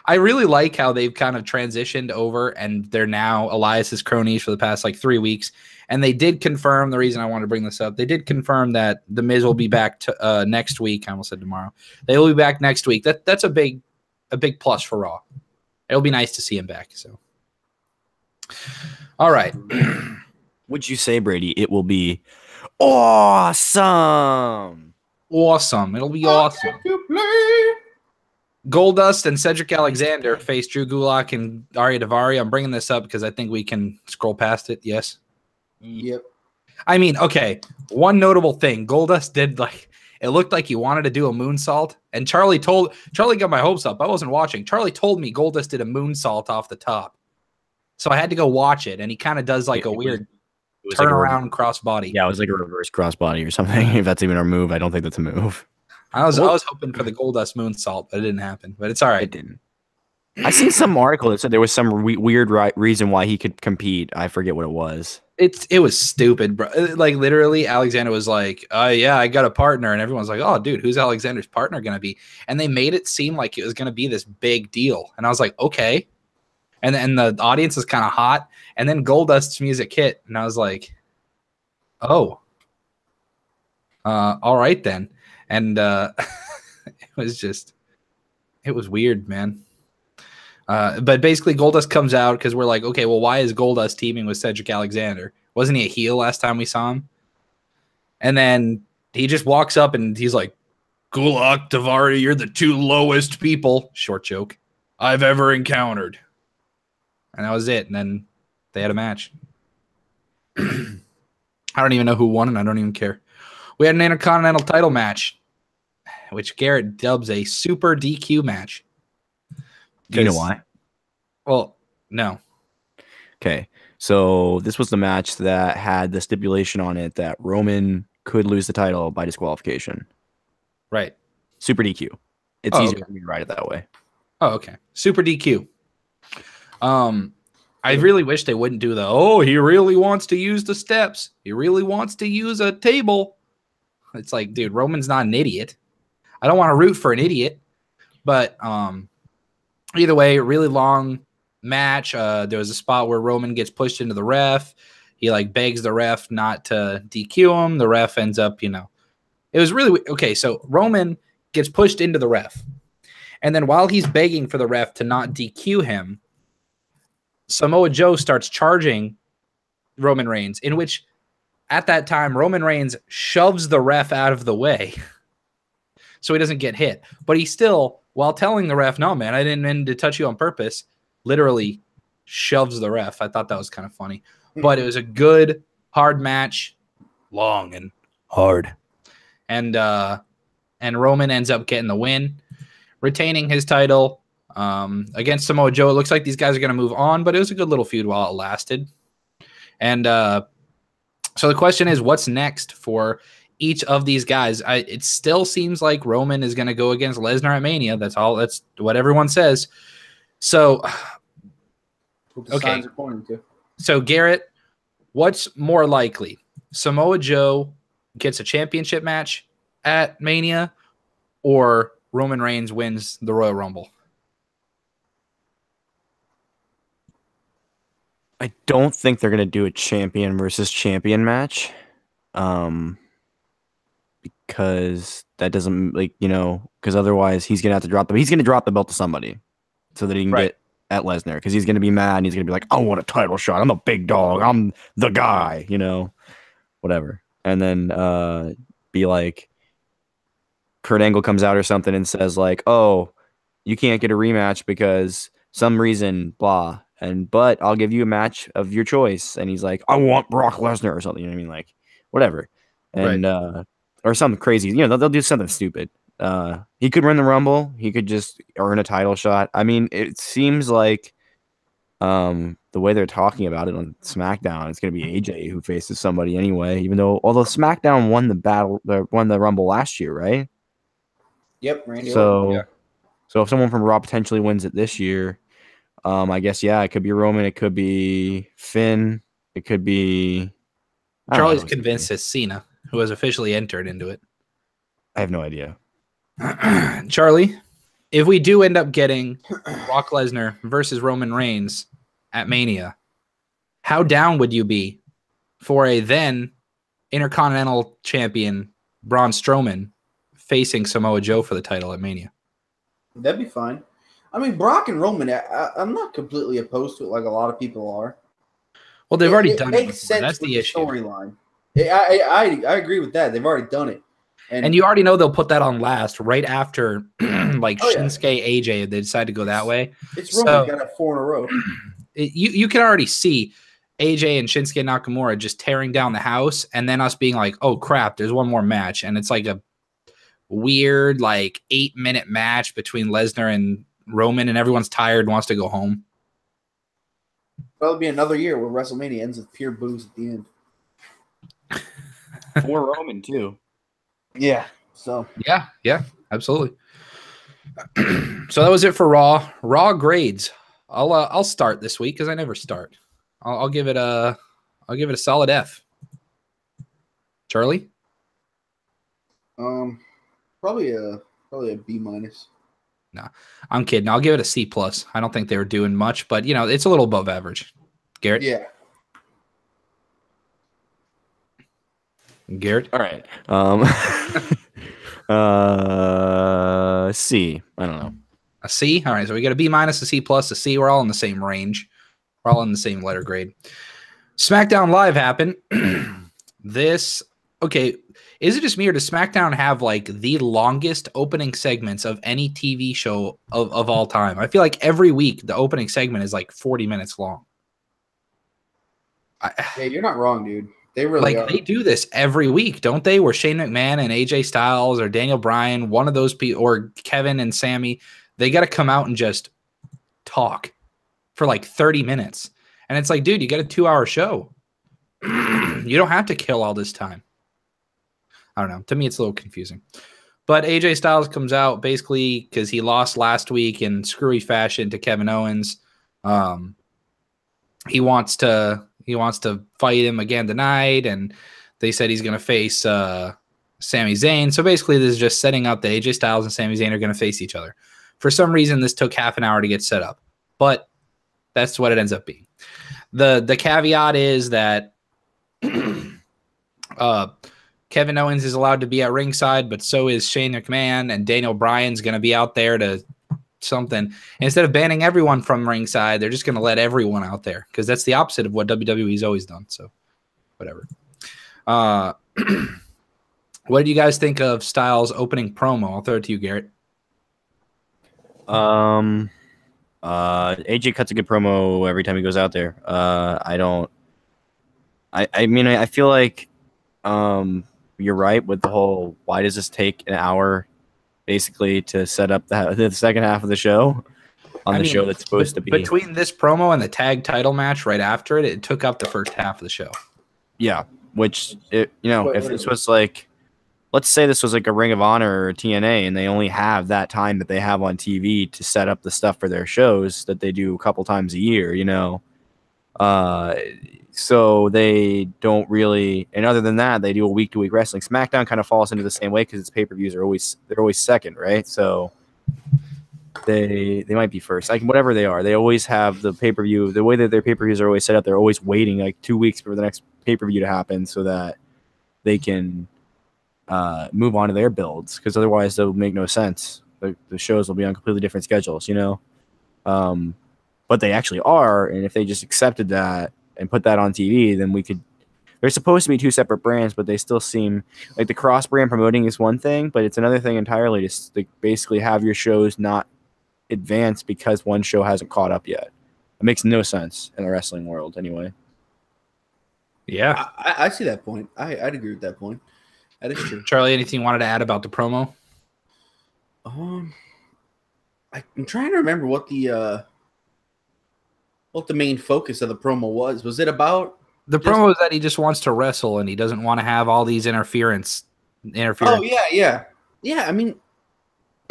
I really like how they've kind of transitioned over, and they're now Elias's cronies for the past like 3 weeks. And they did confirm, the reason I wanted to bring this up, they did confirm that the Miz will be back to, next week. I almost said tomorrow. They will be back next week. That's a big plus for Raw. It'll be nice to see him back. So, all right. Would you say, Brady, it will be awesome? Awesome. It'll be awesome. Goldust and Cedric Alexander face Drew Gulak and Arya Daivari. I'm bringing this up because I think we can scroll past it. Yes. Yep. I mean, okay. One notable thing: Goldust did it looked like he wanted to do a moonsault, and Charlie got my hopes up. I wasn't watching. Charlie told me Goldust did a moonsault off the top, so I had to go watch it. And he kind of does a weird turnaround crossbody. Yeah, it was like a reverse crossbody or something. If that's even our move, I don't think that's a move. I was hoping for the Goldust moonsault, but it didn't happen. But it's all right. It didn't. I seen some article that said there was some weird reason why he could compete. I forget what it was. It was stupid, bro. Like literally, Alexander was like, yeah, I got a partner," and everyone's like, "Oh, dude, who's Alexander's partner gonna be?" And they made it seem like it was gonna be this big deal, and I was like, "Okay." And then the audience is kind of hot, and then Goldust's music hit, and I was like, "Oh, all right then." And it was weird, man. But basically, Goldust comes out because we're like, okay, well, why is Goldust teaming with Cedric Alexander? Wasn't he a heel last time we saw him? And then he just walks up and he's like, "Gulak, Daivari, you're the two lowest people," short joke, "I've ever encountered." And that was it. And then they had a match. I don't even know who won, and I don't even care. We had an Intercontinental title match, which Garrett dubs a super DQ match. Do you know why? Well, no. Okay, so this was the match that had the stipulation on it that Roman could lose the title by disqualification. Right. Super DQ. It's easier for me to write it that way. Oh, okay. Super DQ. I really wish they wouldn't do he really wants to use the steps. He really wants to use a table. It's like, dude, Roman's not an idiot. I don't want to root for an idiot. But either way, really long match. There was a spot where Roman gets pushed into the ref. He begs the ref not to DQ him. The ref ends up, it was really okay. So Roman gets pushed into the ref. And then while he's begging for the ref to not DQ him, Samoa Joe starts charging Roman Reigns, in which at that time, Roman Reigns shoves the ref out of the way so he doesn't get hit. But he still, while telling the ref, "No, man, I didn't mean to touch you on purpose," literally shoves the ref. I thought that was kind of funny. But it was a good, hard match. Long and hard. And Roman ends up getting the win, retaining his title. against Samoa Joe. It looks like these guys are going to move on, but it was a good little feud while it lasted. And so the question is, what's next for each of these guys? It still seems like Roman is going to go against Lesnar at Mania. That's what everyone says. So, okay. So Garrett, what's more likely? Samoa Joe gets a championship match at Mania, or Roman Reigns wins the Royal Rumble? I don't think they're gonna do a champion versus champion match, because that doesn't because otherwise he's gonna have to drop the belt to somebody so that he can get at Lesnar, because he's gonna be mad and he's gonna be like, I want a title shot. I'm a big dog. I'm the guy. Whatever. And then be like, Kurt Angle comes out or something and says like, oh, you can't get a rematch because some reason, blah. But I'll give you a match of your choice. And he's like, I want Brock Lesnar or something. You know what I mean? Like, whatever. And or something crazy. They'll do something stupid. He could win the Rumble. He could just earn a title shot. I mean, it seems like the way they're talking about it on SmackDown, it's going to be AJ who faces somebody anyway. Although SmackDown won the Rumble last year, right? Yep, Randy. So if someone from Raw potentially wins it this year, I guess it could be Roman, it could be Finn, it could be. Charlie's convinced it's Cena, who has officially entered into it. I have no idea. Charlie, if we do end up getting Brock Lesnar versus Roman Reigns at Mania, how down would you be for a then Intercontinental Champion Braun Strowman facing Samoa Joe for the title at Mania? That'd be fine. I mean, Brock and Roman, I'm not completely opposed to it like a lot of people are. Well, they've already done it. Makes sense. That's the issue. Storyline. I agree with that. They've already done it. And you already know they'll put that on last, right after Shinsuke AJ, if they decide to go that way. It's Roman got 4 in a row. You can already see AJ and Shinsuke Nakamura just tearing down the house, and then us being like, oh crap, there's one more match. And it's like a weird 8-minute match between Lesnar and Roman, and everyone's tired and wants to go home. Probably be another year where WrestleMania ends with pure booze at the end. For Roman too. Yeah. So yeah, absolutely. So that was it for Raw. Raw grades. I'll start this week because I never start. I'll give it a solid F. Charlie? Probably a B minus. No, I'm kidding. I'll give it a C plus. I don't think they were doing much, but it's a little above average. Garrett? Yeah. Garrett? All right. C. I don't know. A C? All right. So we got a B minus, a C plus, a C. We're all in the same range. We're all in the same letter grade. SmackDown Live happened. Okay. Is it just me, or does SmackDown have the longest opening segments of any TV show of all time? I feel like every week the opening segment is 40 minutes long. Yeah, you're not wrong, dude. They really are. They do this every week, don't they? Where Shane McMahon and AJ Styles or Daniel Bryan, one of those people, or Kevin and Sammy, they got to come out and just talk for 30 minutes. And it's dude, you got a 2-hour show. You don't have to kill all this time. I don't know. To me, it's a little confusing. But AJ Styles comes out basically because he lost last week in screwy fashion to Kevin Owens. He wants to fight him again tonight, and they said he's going to face Sami Zayn. So basically, this is just setting up that AJ Styles and Sami Zayn are going to face each other. For some reason, this took half an hour to get set up, but that's what it ends up being. The caveat is that Kevin Owens is allowed to be at ringside, but so is Shane McMahon, and Daniel Bryan's going to be out there to something. Instead of banning everyone from ringside, they're just going to let everyone out there, because that's the opposite of what WWE's always done. So whatever. What did you guys think of Styles' opening promo? I'll throw it to you, Garrett. AJ cuts a good promo every time he goes out there. I feel like you're right with the whole, why does this take an hour basically to set up the second half of the show? on the show that's supposed to be. Between this promo and the tag title match right after it, it took up the first half of the show. Yeah, which if this was like, let's say this was like a Ring of Honor or TNA, and they only have that time that they have on TV to set up the stuff for their shows that they do a couple times a year, so they don't really, and other than that, they do a week-to-week wrestling. SmackDown kind of falls into the same way because its pay-per-views they're always second, right? So they might be first, like whatever they are. They always have the pay-per-view. The way that their pay-per-views are always set up, they're always waiting like 2 weeks for the next pay-per-view to happen so that they can move on to their builds, because otherwise they'll make no sense. The shows will be on completely different schedules, but they actually are, and if they just accepted that and put that on TV, then we could. They're supposed to be two separate brands, but they still seem like the cross-brand promoting is one thing, but it's another thing entirely to basically have your shows not advance because one show hasn't caught up yet. It makes no sense in the wrestling world, anyway. Yeah, I see that point. I'd agree with that point. That is true. Charlie, anything you wanted to add about the promo? I'm trying to remember what the main focus of the promo was. Was it about the promo? Is that he just wants to wrestle and he doesn't want to have all these interference. Oh yeah. I mean,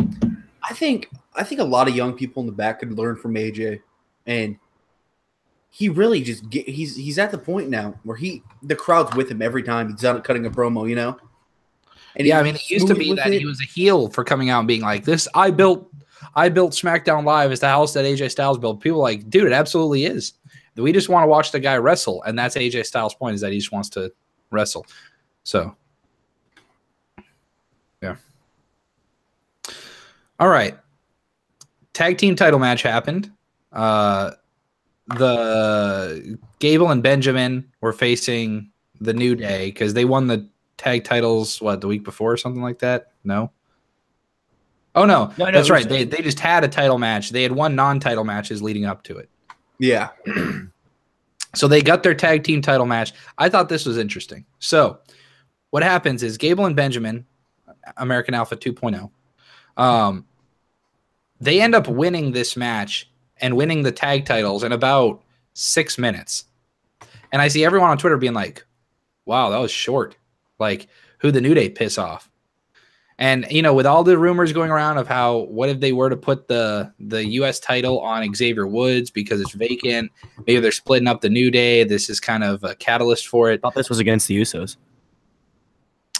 I think a lot of young people in the back could learn from AJ, and he really just he's at the point now where the crowd's with him every time he's out cutting a promo, And yeah, I mean, it used to be that he was a heel for coming out and being like, "This I built SmackDown Live as the house that AJ Styles built." People are like, dude, it absolutely is. We just want to watch the guy wrestle, and that's AJ Styles' point, is that he just wants to wrestle. So, yeah. All right. Tag team title match happened. The Gable and Benjamin were facing the New Day because they won the tag titles, the week before or something like that? No? Oh, no. That's right. They just had a title match. They had won non-title matches leading up to it. Yeah. So they got their tag team title match. I thought this was interesting. So what happens is Gable and Benjamin, American Alpha 2.0, they end up winning this match and winning the tag titles in about 6 minutes. And I see everyone on Twitter being like, wow, that was short. Like, who the New Day piss off? And, with all the rumors going around of how, what if they were to put the U.S. title on Xavier Woods because it's vacant? Maybe they're splitting up the New Day. This is kind of a catalyst for it. I thought this was against the Usos.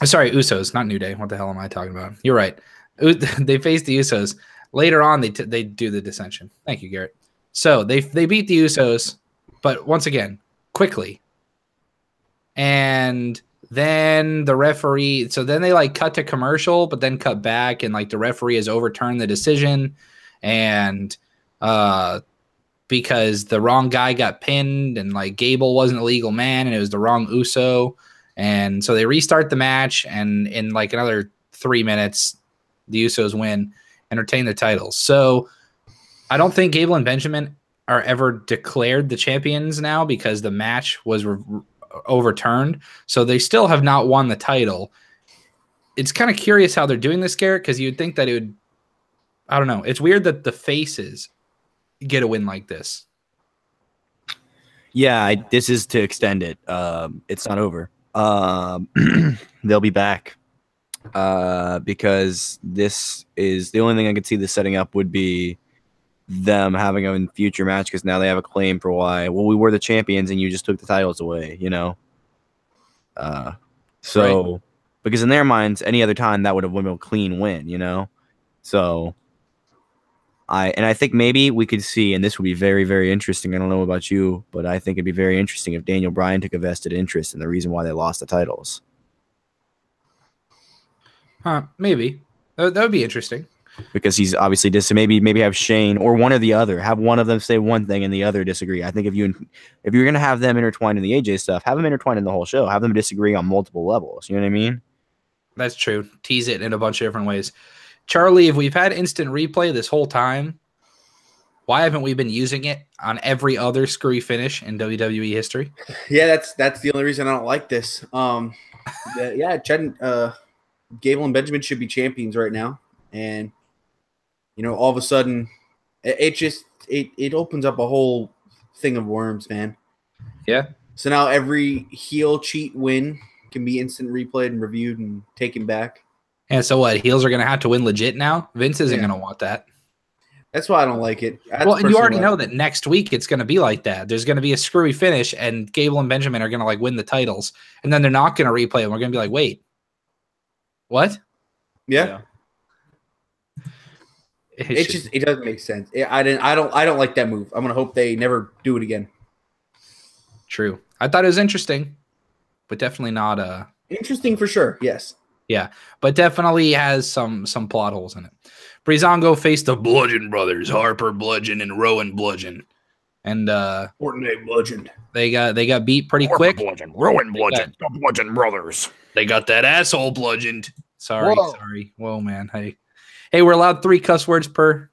Sorry, Usos, not New Day. What the hell am I talking about? You're right. They face the Usos. Later on, they do the dissension. Thank you, Garrett. So they beat the Usos, but once again, quickly. And then the referee, so then they cut to commercial, but then cut back, and the referee has overturned the decision, and because the wrong guy got pinned, and Gable wasn't a legal man, and it was the wrong Uso, and so they restart the match, and in another 3 minutes, the Usos win and retain the titles. So I don't think Gable and Benjamin are ever declared the champions now because the match was overturned. So they still have not won the title. It's kind of curious how they're doing this, Garrett, because you'd think that it would, I don't know. It's weird that the faces get a win like this. Yeah, this is to extend it. It's not over. They'll be back because this is the only thing I could see this setting up would be them having a future match, because now they have a claim for why, well, we were the champions and you just took the titles away, so right. Because in their minds, any other time that would have been a clean win, so I think maybe we could see, and this would be very, very interesting. I don't know about you, but I think it'd be very interesting if Daniel Bryan took a vested interest in the reason why they lost the titles. Maybe that would be interesting. Because he's obviously maybe have Shane or one or the other, have one of them say one thing and the other disagree. I think if you're going to have them intertwined in the AJ stuff, have them intertwined in the whole show. Have them disagree on multiple levels. You know what I mean? That's true. Tease it in a bunch of different ways. Charlie, if we've had instant replay this whole time, why haven't we been using it on every other screwy finish in WWE history? Yeah, that's the only reason I don't like this. Gable and Benjamin should be champions right now, and all of a sudden, It opens up a whole thing of worms, man. Yeah. So now every heel cheat win can be instant replayed and reviewed and taken back. And so what? Heels are going to have to win legit now? Vince isn't going to want that. That's why I don't like it. Well, and you already know that next week it's going to be like that. There's going to be a screwy finish, and Gable and Benjamin are going to like win the titles, and then they're not going to replay them. We're going to be like, wait, what? Yeah. It doesn't make sense. I don't like that move. I'm going to hope they never do it again. True. I thought it was interesting, but definitely not interesting for sure. Yes. Yeah, but definitely has some plot holes in it. Breezango faced the Bludgeon Brothers, Harper Bludgeon and Rowan Bludgeon. And Fortnite Bludgeon. They got beat pretty Harper quick. Bludgeon, Rowan Bludgeon, the Bludgeon Brothers. They got that asshole bludgeoned. Sorry. Whoa, man. Hey, we're allowed 3 cuss words per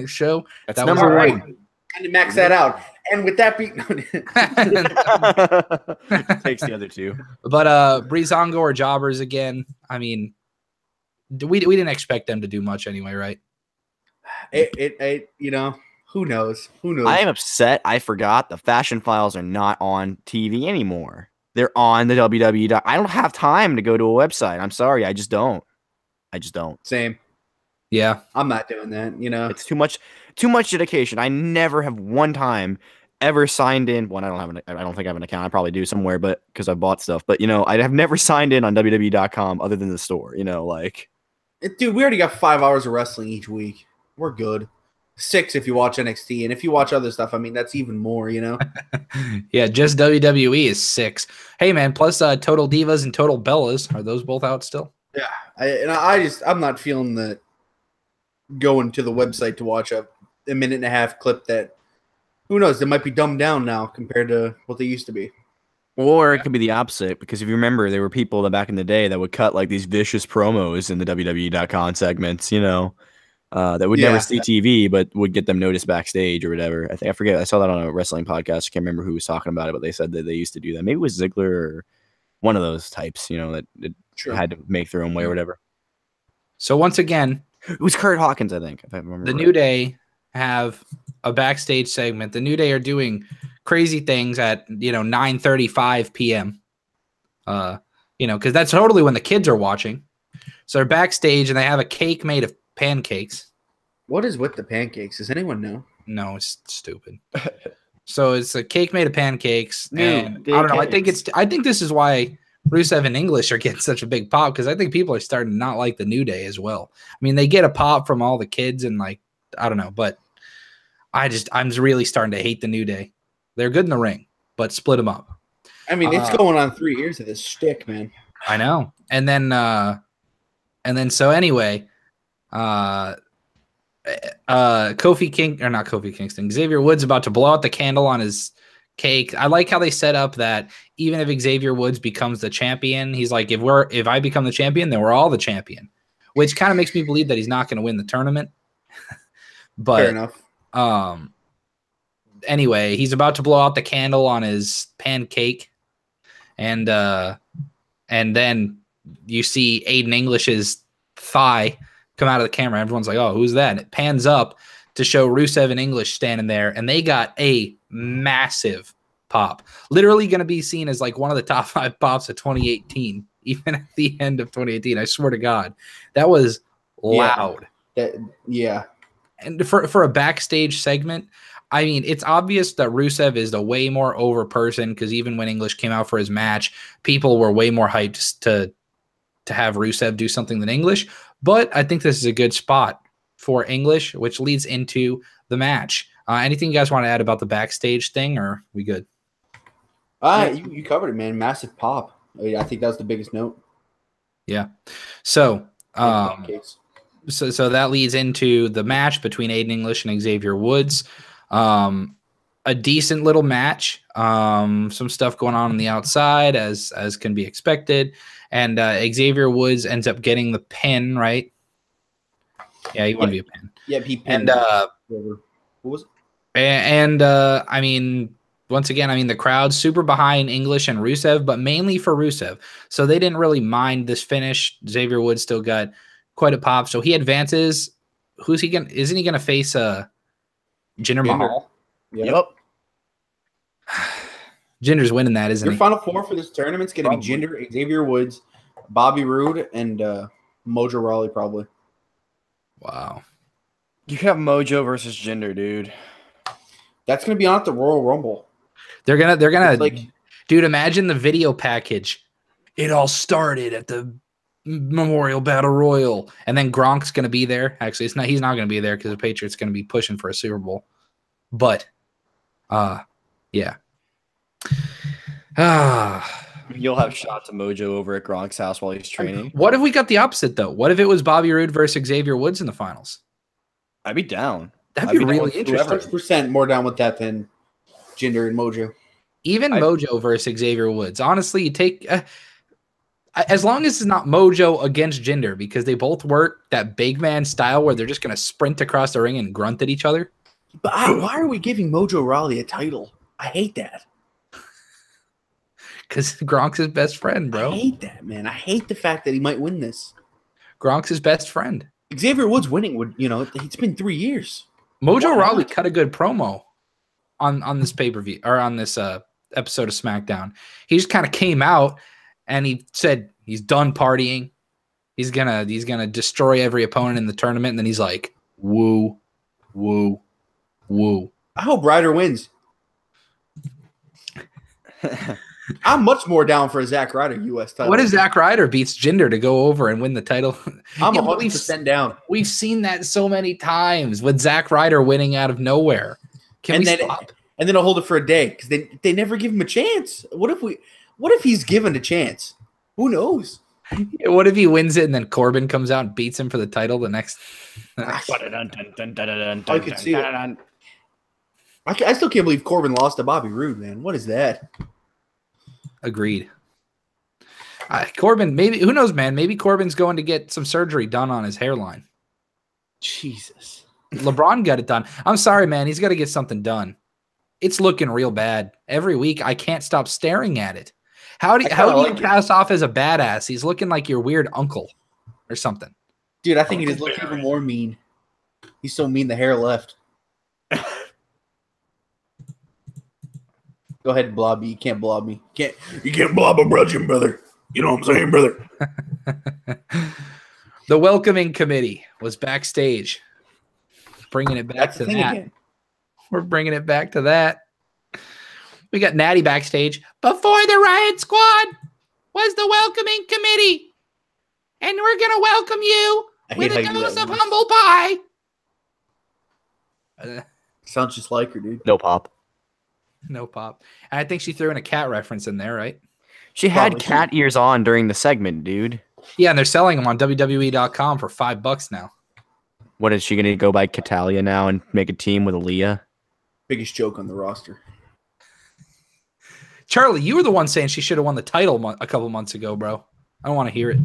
show. That's number 1. Trying to max that out. And with that beat, takes the other 2. But Breezango or jobbers again. I mean, we didn't expect them to do much anyway, right? Who knows? I am upset. I forgot the Fashion Files are not on TV anymore. They're on the WWE. I don't have time to go to a website. I'm sorry. I just don't. Same. Yeah. I'm not doing that. It's too much dedication. I never have one time ever signed in. Well, I don't think I have an account. I probably do somewhere, but because I bought stuff. But I have never signed in on WWE.com other than the store. Dude, we already got 5 hours of wrestling each week. We're good. 6 if you watch NXT, and if you watch other stuff, I mean that's even more. Yeah, just WWE is 6. Hey man, plus Total Divas and Total Bellas, are those both out still? Yeah, I'm not feeling that going to the website to watch a minute and a half clip that, who knows, they might be dumbed down now compared to what they used to be. Or it could be the opposite, because if you remember, there were people that back in the day that would cut like these vicious promos in the WWE.com segments, that would never see TV, but would get them noticed backstage or whatever. I forget. I saw that on a wrestling podcast. I can't remember who was talking about it, but they said that they used to do that. Maybe it was Ziggler or one of those types, that had to make their own way or whatever. So once again, it was Kurt Hawkins, I think, if I remember. The New Day have a backstage segment. The New Day are doing crazy things at 9:35 p.m. Because that's totally when the kids are watching. So they're backstage and they have a cake made of pancakes. What is with the pancakes? Does anyone know? No, it's stupid. So it's a cake made of pancakes, and I don't know. I think this is why Rusev and English are getting such a big pop, because I think people are starting to not like the New Day as well. I mean, they get a pop from all the kids and I don't know, but I'm really starting to hate the New Day. They're good in the ring, but split them up. I mean, it's going on 3 years of this shtick, man. I know. And then so anyway, Kofi Kingston, Xavier Woods about to blow out the candle on his cake. I like how they set up that even if Xavier Woods becomes the champion, he's like, if I become the champion, then we're all the champion, which kind of makes me believe that he's not going to win the tournament. But fair enough. Anyway, he's about to blow out the candle on his pancake, and then you see Aiden English's thigh come out of the camera. Everyone's like, oh, who's that? And it pans up to show Rusev and English standing there, and they got a massive pop. Literally going to be seen as like one of the top 5 pops of 2018, even at the end of 2018. I swear to God, that was loud. Yeah. And for a backstage segment, I mean, it's obvious that Rusev is the way more over person, because even when English came out for his match, people were way more hyped to have Rusev do something than English. But I think this is a good spot for English, which leads into the match. Anything you guys want to add about the backstage thing, or are we good? You covered it, man. Massive pop. I think that was the biggest note. Yeah. So that leads into the match between Aiden English and Xavier Woods. A decent little match. Some stuff going on the outside, as can be expected. And Xavier Woods ends up getting the pin, right? Yeah, he wanted to be a pin. Yeah, he pinned. And what was it? And I mean, once again, I mean, the crowd's super behind English and Rusev, but mainly for Rusev. So they didn't really mind this finish. Xavier Woods still got quite a pop. So he advances. Isn't he gonna face Jinder Mahal. Yep. Jinder's winning that, isn't Your he? final four for this tournament's going to be Jinder, Xavier Woods, Bobby Roode, and Mojo Rawley probably. Wow. You have Mojo versus Jinder, dude. That's going to be on at the Royal Rumble. They're gonna like, dude, imagine the video package. It all started at the Memorial Battle Royal, and then Gronk's gonna be there. Actually, it's not. He's not gonna be there because the Patriots gonna be pushing for a Super Bowl. But, yeah. You'll have shots of Mojo over at Gronk's house while he's training. What if we got the opposite though? What if it was Bobby Roode versus Xavier Woods in the finals? I'd be down. That'd be really interesting. 100% more down with that than Jinder and Mojo. Even Mojo versus Xavier Woods. Honestly, you take as long as it's not Mojo against Jinder, because they both work that big man style where they're just going to sprint across the ring and grunt at each other. But why are we giving Mojo Rawley a title? I hate that. Because Gronk's his best friend, bro. I hate that, man. I hate the fact that he might win this. Gronk's his best friend. Xavier Woods winning would, it's been 3 years. Mojo Rawley cut a good promo on this pay-per-view or on this episode of SmackDown. He just kind of came out and he said he's done partying. He's gonna destroy every opponent in the tournament, and then he's like, woo, woo, woo. I hope Ryder wins. I'm much more down for a Zack Ryder U.S. title. What if Zack Ryder beats Jinder to go over and win the title? I'm 100% down. We've seen that so many times with Zack Ryder winning out of nowhere. Can we stop? And then I'll hold it for a day because they never give him a chance. What if he's given a chance? Who knows? What if he wins it and then Corbin comes out and beats him for the title the next? I could see it. I still can't believe Corbin lost to Bobby Roode, man. What is that? Agreed. Corbin, maybe, who knows, man? Maybe Corbin's going to get some surgery done on his hairline. Jesus. LeBron got it done. I'm sorry, man. He's got to get something done. It's looking real bad. Every week, I can't stop staring at it. How do you pass off as a badass? He's looking like your weird uncle or something. Dude, I think he just looks even more mean. He's so mean the hair left. Go ahead and blob me. You can't blob me. You can't blob a brudgeon, brother. You know what I'm saying, brother? The welcoming committee was backstage. Bringing it back to that. Again. We're bringing it back to that. We got Natty backstage. Before the Riot Squad was the welcoming committee. And we're going to welcome you with a dose of humble pie. Sounds just like her, dude. No pop. No pop. And I think she threw in a cat reference in there, right? She had cat ears on during the segment, dude. Yeah, and they're selling them on WWE.com for $5 now. What is she going to go by Catalia now and make a team with Aaliyah? Biggest joke on the roster. Charlie, you were the one saying she should have won the title a couple months ago, bro. I don't want to hear it.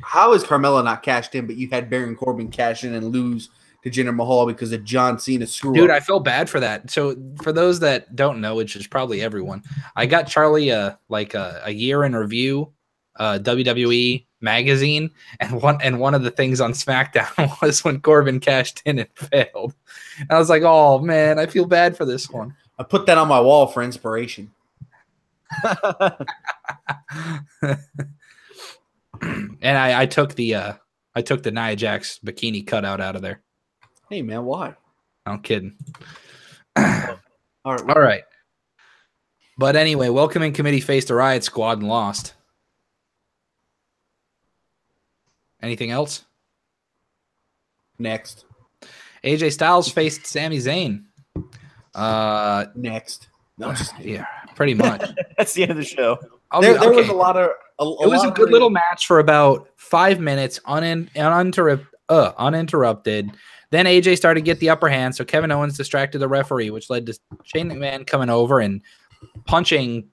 How is Carmella not cashed in, but you had Baron Corbin cash in and lose to Jinder Mahal because of John Cena screw Dude, up? I feel bad for that. So for those that don't know, which is probably everyone, I got Charlie a year in review WWE magazine, and one of the things on SmackDown was when Corbin cashed in and failed. And I was like, oh man, I feel bad for this one. I put that on my wall for inspiration. And I took the Nia Jax bikini cutout out of there. Hey man, why? I'm kidding. All right. But anyway, welcoming committee faced the Riot Squad and lost. Anything else? Next. AJ Styles faced Sami Zayn. Next. No, yeah, pretty much. That's the end of the show. There was a lot of. It was a good little match for about 5 minutes, uninterrupted. Then AJ started to get the upper hand, so Kevin Owens distracted the referee, which led to Shane McMahon coming over and punching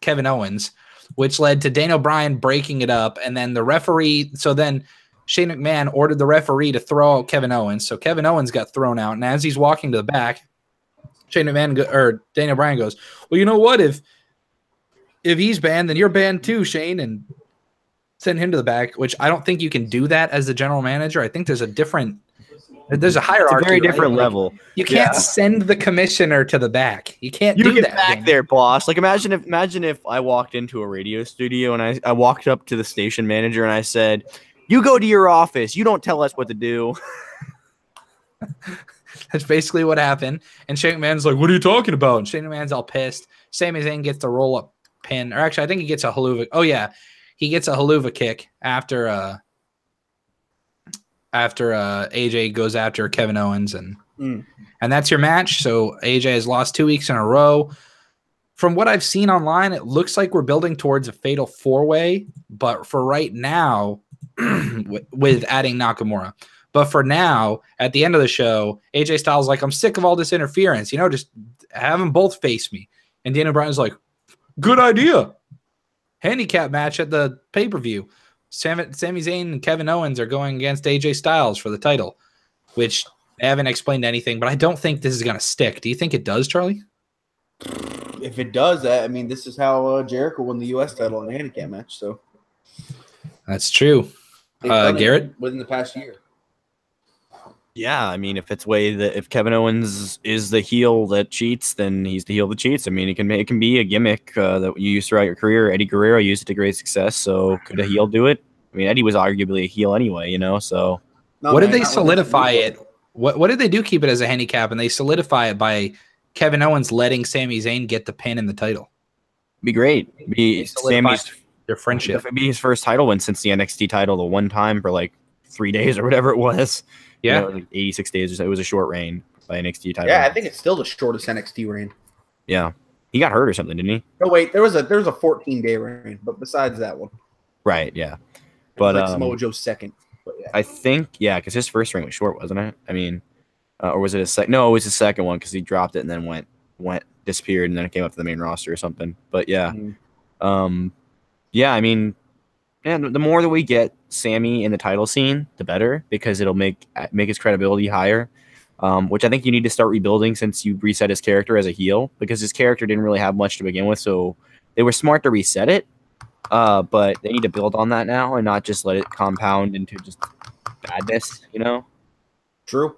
Kevin Owens, which led to Daniel Bryan breaking it up, and then the referee. So then Shane McMahon ordered the referee to throw out Kevin Owens, so Kevin Owens got thrown out, and as he's walking to the back, Daniel Bryan goes, "Well, you know what? If he's banned, then you're banned too, Shane," and send him to the back, which I don't think you can do that as the general manager. I think there's a different There's a hierarchy. It's a very right? different Like, level. you can't send the commissioner to the back. You can't You do get that. back man. there, boss. Like imagine if I walked into a radio studio and I walked up to the station manager and I said, "You go to your office. You don't tell us what to do." That's basically what happened. And Shane McMahon's like, "What are you talking about?" And Shane McMahon's all pissed. Sami Zayn gets the roll up pin, or actually, I think he gets a haluva. Oh yeah, he gets a haluva kick after AJ goes after Kevin Owens, and that's your match. So AJ has lost 2 weeks in a row. From what I've seen online, it looks like we're building towards a fatal 4-way, but for right now, with adding Nakamura. But for now, at the end of the show, AJ Styles is like, I'm sick of all this interference. Just have them both face me. And Daniel Bryan's like, good idea. Handicap match at the pay-per-view. Sami Zayn and Kevin Owens are going against AJ Styles for the title, which they haven't explained anything, but I don't think this is going to stick. Do you think it does, Charlie? If it does, I mean, this is how Jericho won the U.S. title in a handicap match. So that's true. Garrett? Within the past year. Yeah, I mean, if Kevin Owens is the heel that cheats, then he's the heel that cheats. I mean, it can be a gimmick that you use throughout your career. Eddie Guerrero used it to great success, so could a heel do it? I mean, Eddie was arguably a heel anyway, so. No, what did they solidify it? What did they do? Keep it as a handicap, and they solidify it by Kevin Owens letting Sami Zayn get the pin in the title. Be great. Be Sami's their friendship. It'd be his first title win since the NXT title, the one time for like 3 days or whatever it was. Yeah, like 86 days or so. It was a short reign by NXT title. Yeah, I think it's still the shortest NXT reign. Yeah, he got hurt or something, didn't he? No, wait, there was a 14-day reign, but besides that one, right? Yeah, but like Samoa Joe's second. But yeah. I think because his first reign was short, wasn't it? I mean, or was it a second? No, it was the second one because he dropped it and then went disappeared and then it came up to the main roster or something. But yeah, yeah. I mean. Yeah, the more that we get Sammy in the title scene, the better, because it'll make his credibility higher, which I think you need to start rebuilding since you reset his character as a heel, because his character didn't really have much to begin with, so they were smart to reset it, but they need to build on that now and not just let it compound into just badness, True.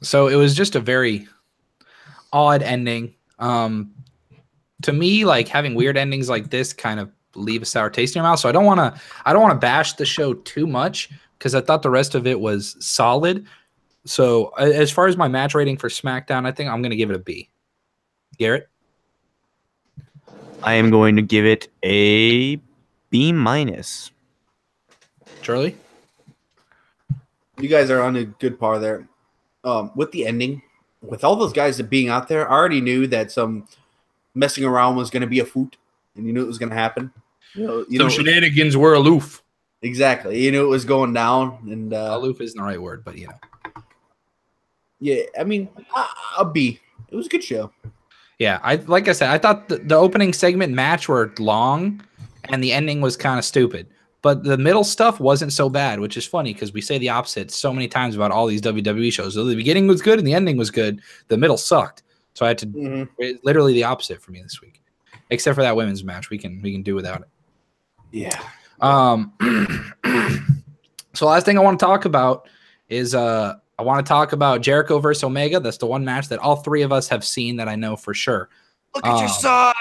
So it was just a very odd ending. To me, like having weird endings like this kind of leave a sour taste in your mouth. So I don't want to bash the show too much because I thought the rest of it was solid. So as far as my match rating for SmackDown, I think I'm going to give it a B. Garrett? I am going to give it a B-. Charlie? You guys are on a good par there. With the ending, with all those guys being out there, I already knew that some messing around was going to be a foot, and you knew it was going to happen. Some shenanigans were aloof. Exactly. You knew it was going down. And aloof isn't the right word, but Yeah, I mean, a B. It was a good show. Yeah, like I said, I thought the opening segment match were long, and the ending was kind of stupid. But the middle stuff wasn't so bad, which is funny because we say the opposite so many times about all these WWE shows. So the beginning was good and the ending was good. The middle sucked. So I had to literally the opposite for me this week, except for that women's match. We can do without it. Yeah. So last thing I want to talk about is I want to talk about Jericho versus Omega. That's the one match that all three of us have seen that I know for sure. Look at your son.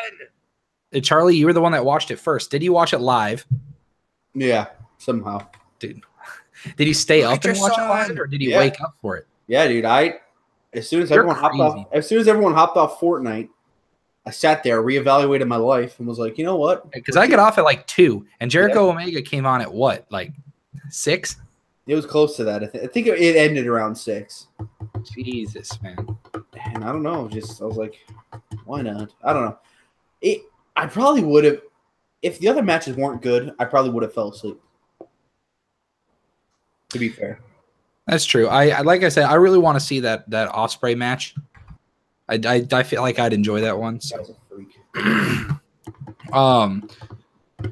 Charlie, you were the one that watched it first. Did you watch it live? Yeah, somehow. Dude, did you stay up and watch it live, or did you wake up for it? Yeah, dude. As soon as everyone hopped off Fortnite, I sat there, reevaluated my life, and was like, you know what? Because I got off at like 2, and Jericho Omega came on at what, like 6? It was close to that. I think it ended around 6. Jesus, man. And I don't know. I was like, why not? I don't know. I probably would have, if the other matches weren't good, I probably would have fell asleep. To be fair. That's true. I like I said, I really want to see that Ospreay match. I feel like I'd enjoy that one. So. That's a freak.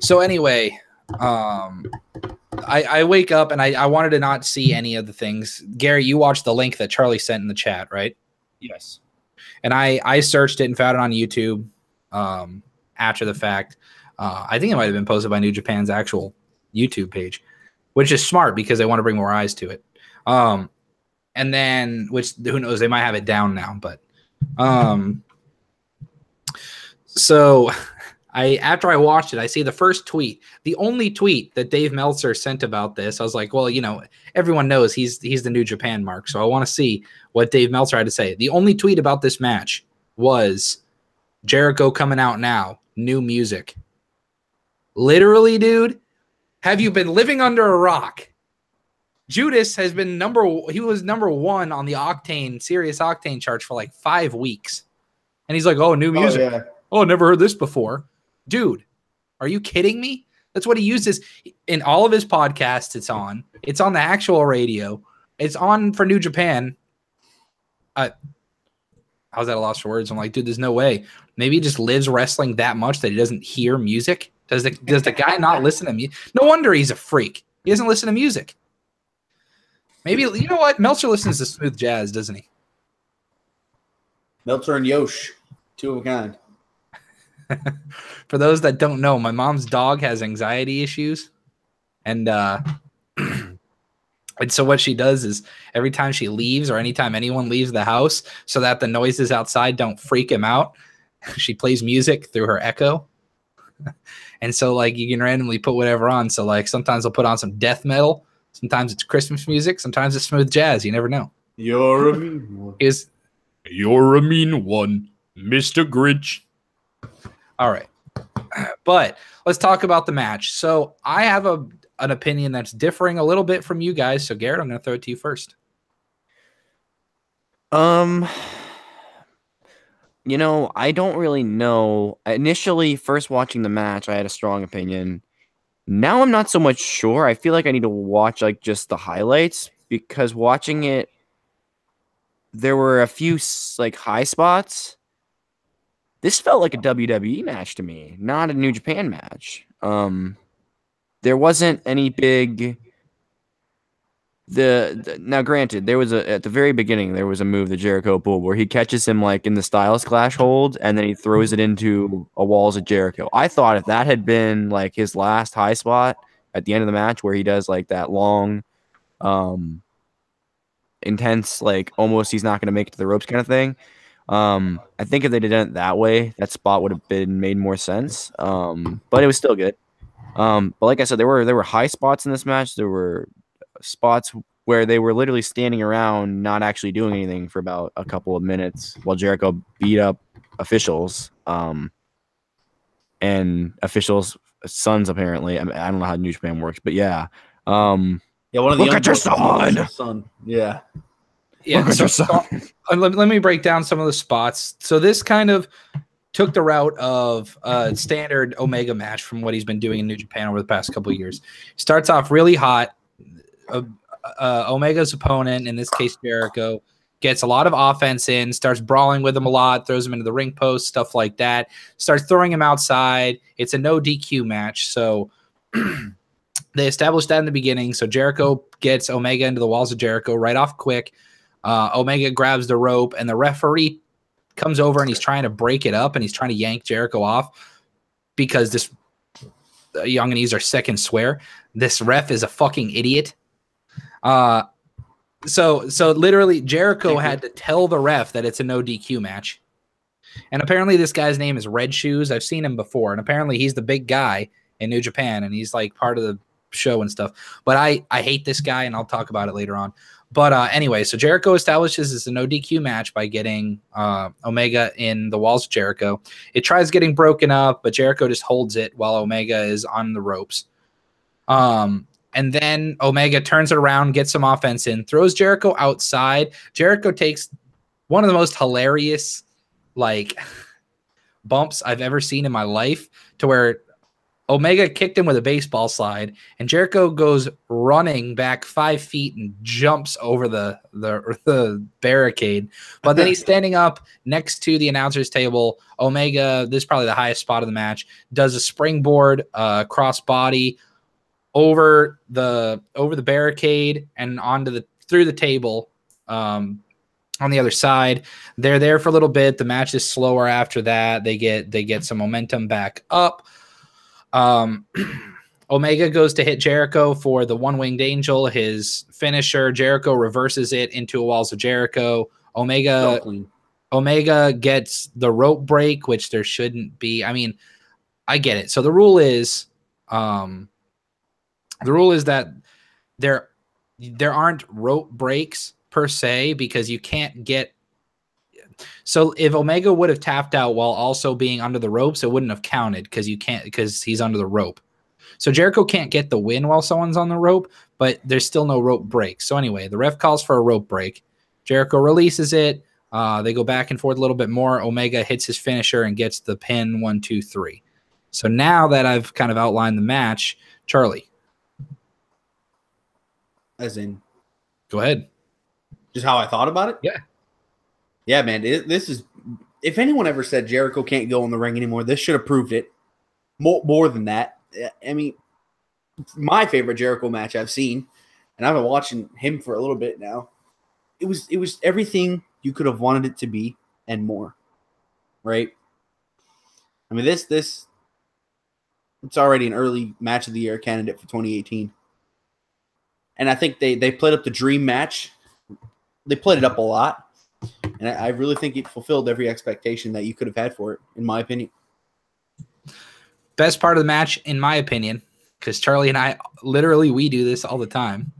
So anyway, I wake up and I wanted to not see any of the things. Gary, you watched the link that Charlie sent in the chat, right? Yes. And I searched it and found it on YouTube after the fact. I think it might have been posted by New Japan's actual YouTube page. which is smart because they want to bring more eyes to it. And then, which who knows, they might have it down now, but so after I watched it, I see the first tweet, the only tweet that Dave Meltzer sent about this. I was like, well, everyone knows he's the New Japan mark, so I want to see what Dave Meltzer had to say. The only tweet about this match was Jericho coming out now, new music. Literally, dude, have you been living under a rock? Judas has been he was number 1 on the Serious Octane charts for like 5 weeks. And he's like, oh, new music. Oh, yeah. Oh, never heard this before. Dude, are you kidding me? That's what he uses in all of his podcasts. It's on the actual radio. It's on for New Japan. I was at a loss for words. I'm like, dude, there's no way. Maybe he just lives wrestling that much that he doesn't hear music. Does the guy not listen to me? No wonder he's a freak. He doesn't listen to music. Maybe, you know what? Meltzer listens to smooth jazz, doesn't he? Meltzer and Yosh, 2 of a kind. For those that don't know, my mom's dog has anxiety issues. And and so what she does is every time she leaves or anytime anyone leaves the house, so that the noises outside don't freak him out, she plays music through her Echo. And so, like, you can randomly put whatever on. So, like, sometimes I'll put on some death metal. Sometimes it's Christmas music. Sometimes it's smooth jazz. You never know. You're a mean one. You're a mean one, Mr. Grinch. All right. But let's talk about the match. So I have an opinion that's differing a little bit from you guys. So, Garrett, I'm going to throw it to you first. I don't really know. Initially, first watching the match, I had a strong opinion. Now I'm not so much sure. I feel like I need to watch like just the highlights because watching it, there were a few like high spots. This felt like a WWE match to me, not a New Japan match. There wasn't any big. Now, granted, there was at the very beginning there was a move that Jericho pulled where he catches him like in the Styles Clash hold and then he throws it into a Walls of Jericho. I thought if that had been like his last high spot at the end of the match where he does like that long, intense, like almost he's not going to make it to the ropes kind of thing. I think if they did it that way, that spot would have been made more sense. But it was still good. But like I said, there were high spots in this match. There were spots where they were literally standing around not actually doing anything for about a couple of minutes while Jericho beat up officials and officials' sons apparently. I don't know how New Japan works, but yeah. One of the look at your son. Yeah. Yeah. Let me break down some of the spots. So this kind of took the route of a standard Omega match from what he's been doing in New Japan over the past couple of years. Starts off really hot. Omega's opponent, in this case Jericho, gets a lot of offense in, starts brawling with him a lot, throws him into the ring post, stuff like that, starts throwing him outside. It's a no DQ match, so they established that in the beginning. So Jericho gets Omega into the Walls of Jericho right off quick. Omega grabs the rope, and the referee comes over, and he's trying to break it up, and he's trying to yank Jericho off because this young and are second swear. This ref is a fucking idiot. So literally Jericho had to tell the ref that it's a no DQ match. And apparently this guy's name is Red Shoes. I've seen him before. And apparently he's the big guy in New Japan and he's like part of the show and stuff. But I hate this guy and I'll talk about it later on. But anyway, so Jericho establishes it's a no DQ match by getting Omega in the Walls of Jericho. It tries getting broken up, but Jericho just holds it while Omega is on the ropes. And then Omega turns it around, gets some offense in, throws Jericho outside. Jericho takes one of the most hilarious, like, bumps I've ever seen in my life to where Omega kicked him with a baseball slide, and Jericho goes running back 5 feet and jumps over the barricade. But then he's standing up next to the announcer's table. Omega, this is probably the highest spot of the match, does a springboard crossbody over the barricade and through the table on the other side. They're there for a little bit. The match is slower after that. They get some momentum back up. Omega goes to hit Jericho for the one-winged angel, his finisher. Jericho reverses it into a Walls of Jericho. Omega gets the rope break, which there shouldn't be. I mean, I get it. So the rule is that there aren't rope breaks per se, because you can't get. So if Omega would have tapped out while also being under the ropes, it wouldn't have counted because he's under the rope. So Jericho can't get the win while someone's on the rope, but there's still no rope break. So anyway, the ref calls for a rope break. Jericho releases it. They go back and forth a little bit more. Omega hits his finisher and gets the pin 1, 2, 3. So now that I've kind of outlined the match, Charlie. As in? Go ahead. Just how I thought about it? Yeah. Yeah, man. This is, if anyone ever said Jericho can't go in the ring anymore, this should have proved it. More than that. I mean, my favorite Jericho match I've seen, and I've been watching him for a little bit now. It was everything you could have wanted it to be and more, right? I mean, this it's already an early match of the year candidate for 2018, and I think they played up the dream match. They played it up a lot, and I really think it fulfilled every expectation that you could have had for it, in my opinion. Best part of the match, in my opinion, because Charlie and I, literally, we do this all the time.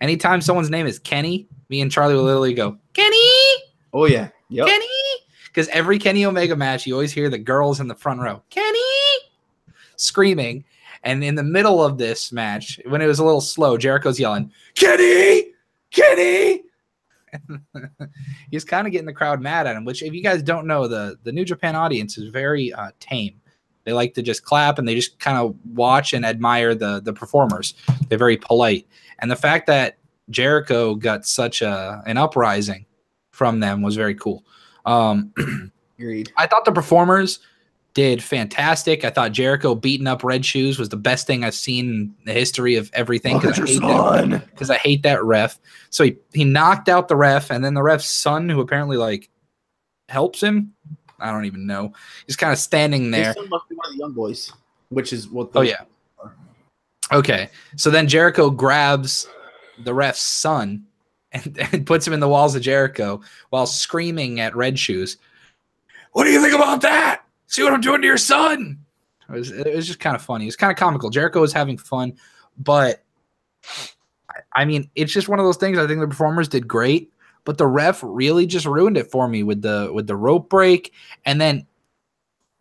Anytime someone's name is Kenny, me and Charlie will literally go, Kenny! Oh, yeah. Yep. Kenny! Because every Kenny Omega match, you always hear the girls in the front row, Kenny! Screaming. And in the middle of this match, when it was a little slow, Jericho's yelling, Kenny! Kenny! He's kind of getting the crowd mad at him, which, if you guys don't know, the New Japan audience is very tame. They like to just clap and they just kind of watch and admire the performers. They're very polite. And the fact that Jericho got such an uprising from them was very cool. Agreed. I thought the performers did fantastic. I thought Jericho beating up Red Shoes was the best thing I've seen in the history of everything, because I hate that ref. So he knocked out the ref, and then the ref's son, who apparently like helps him. I don't even know. He's kind of standing there. His son must be one of the young boys, which is what. Oh yeah. Okay, so then Jericho grabs the ref's son and puts him in the Walls of Jericho while screaming at Red Shoes. What do you think about that? See what I'm doing to your son? It was just kind of funny. It's kind of comical. Jericho was having fun, but I mean, it's just one of those things. I think the performers did great, but the ref really just ruined it for me with the rope break. And then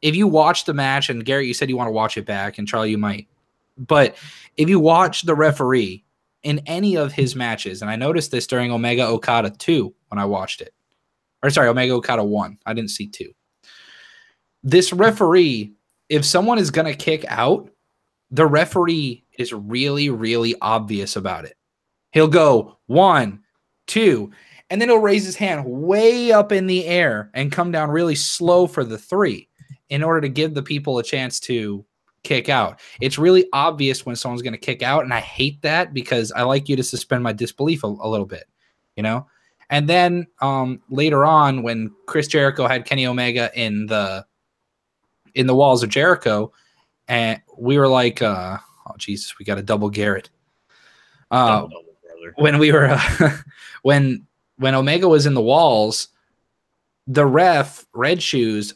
if you watch the match, and Garrett, you said you want to watch it back, and Charlie, you might, but if you watch the referee in any of his matches, and I noticed this during Omega Okada 2 when I watched it, or sorry, Omega Okada 1, I didn't see 2. This referee, if someone is going to kick out, the referee is really, really obvious about it. He'll go 1, 2, and then he'll raise his hand way up in the air and come down really slow for the 3 in order to give the people a chance to kick out. It's really obvious when someone's going to kick out, and I hate that because I like you to suspend my disbelief a little bit, you know? And then later on, when Chris Jericho had Kenny Omega in the Walls of Jericho, and we were like, oh Jesus, we got a double Garrett. When we were when Omega was in the Walls, the ref, Red Shoes,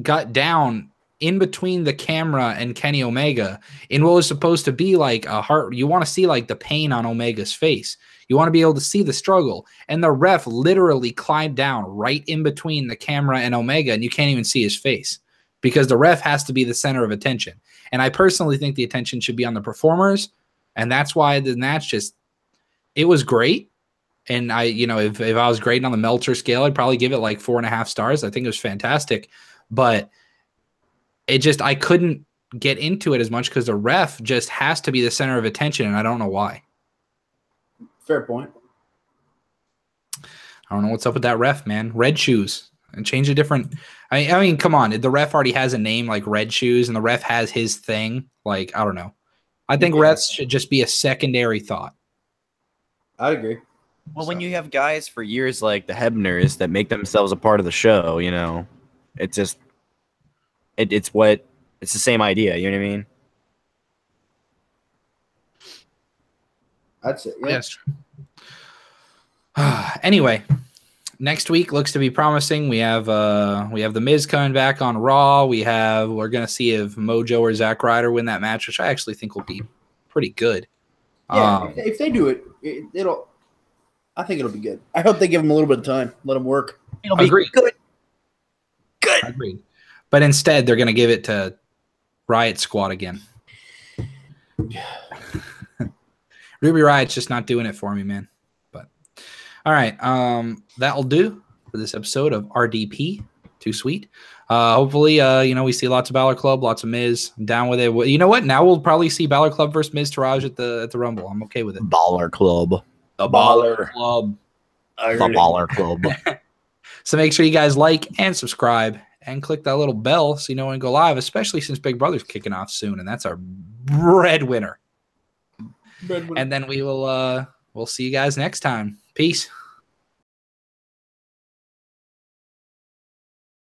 got down in between the camera and Kenny Omega in what was supposed to be like a heart. You want to see like the pain on Omega's face. You want to be able to see the struggle. And the ref literally climbed down right in between the camera and Omega, and you can't even see his face because the ref has to be the center of attention. And I personally think the attention should be on the performers. And that's why the match it was great. And if I was grading on the Meltzer scale, I'd probably give it like 4.5 stars. I think it was fantastic, but I couldn't get into it as much because the ref just has to be the center of attention, and I don't know why. Fair point. I don't know what's up with that ref, man. Red Shoes, and change a different. I mean, come on. The ref already has a name like Red Shoes, and the ref has his thing. Like, I don't know. I think refs should just be a secondary thought. I agree. Well, when you have guys for years like the Hebners that make themselves a part of the show, it's just it's the same idea. You know what I mean? That's it. Yeah. Yes. Anyway, next week looks to be promising. We have the Miz coming back on Raw. We're gonna see if Mojo or Zack Ryder win that match, which I actually think will be pretty good. Yeah, if they do it, I think it'll be good. I hope they give them a little bit of time, let them work. It'll be Agreed. good. Agreed. But instead, they're gonna give it to Riot Squad again. Ruby Riot's just not doing it for me, man. But all right, that'll do for this episode of RDP. Too sweet. Hopefully, we see lots of Balor Club, lots of Miz. I'm down with it. You know what? Now we'll probably see Balor Club versus Miz Taraj at the Rumble. I'm okay with it. Baller Club. The Baller Club. The Baller Club. So make sure you guys like and subscribe and click that little bell so you know when we go live, especially since Big Brother's kicking off soon, and that's our breadwinner. And then we'll see you guys next time. Peace.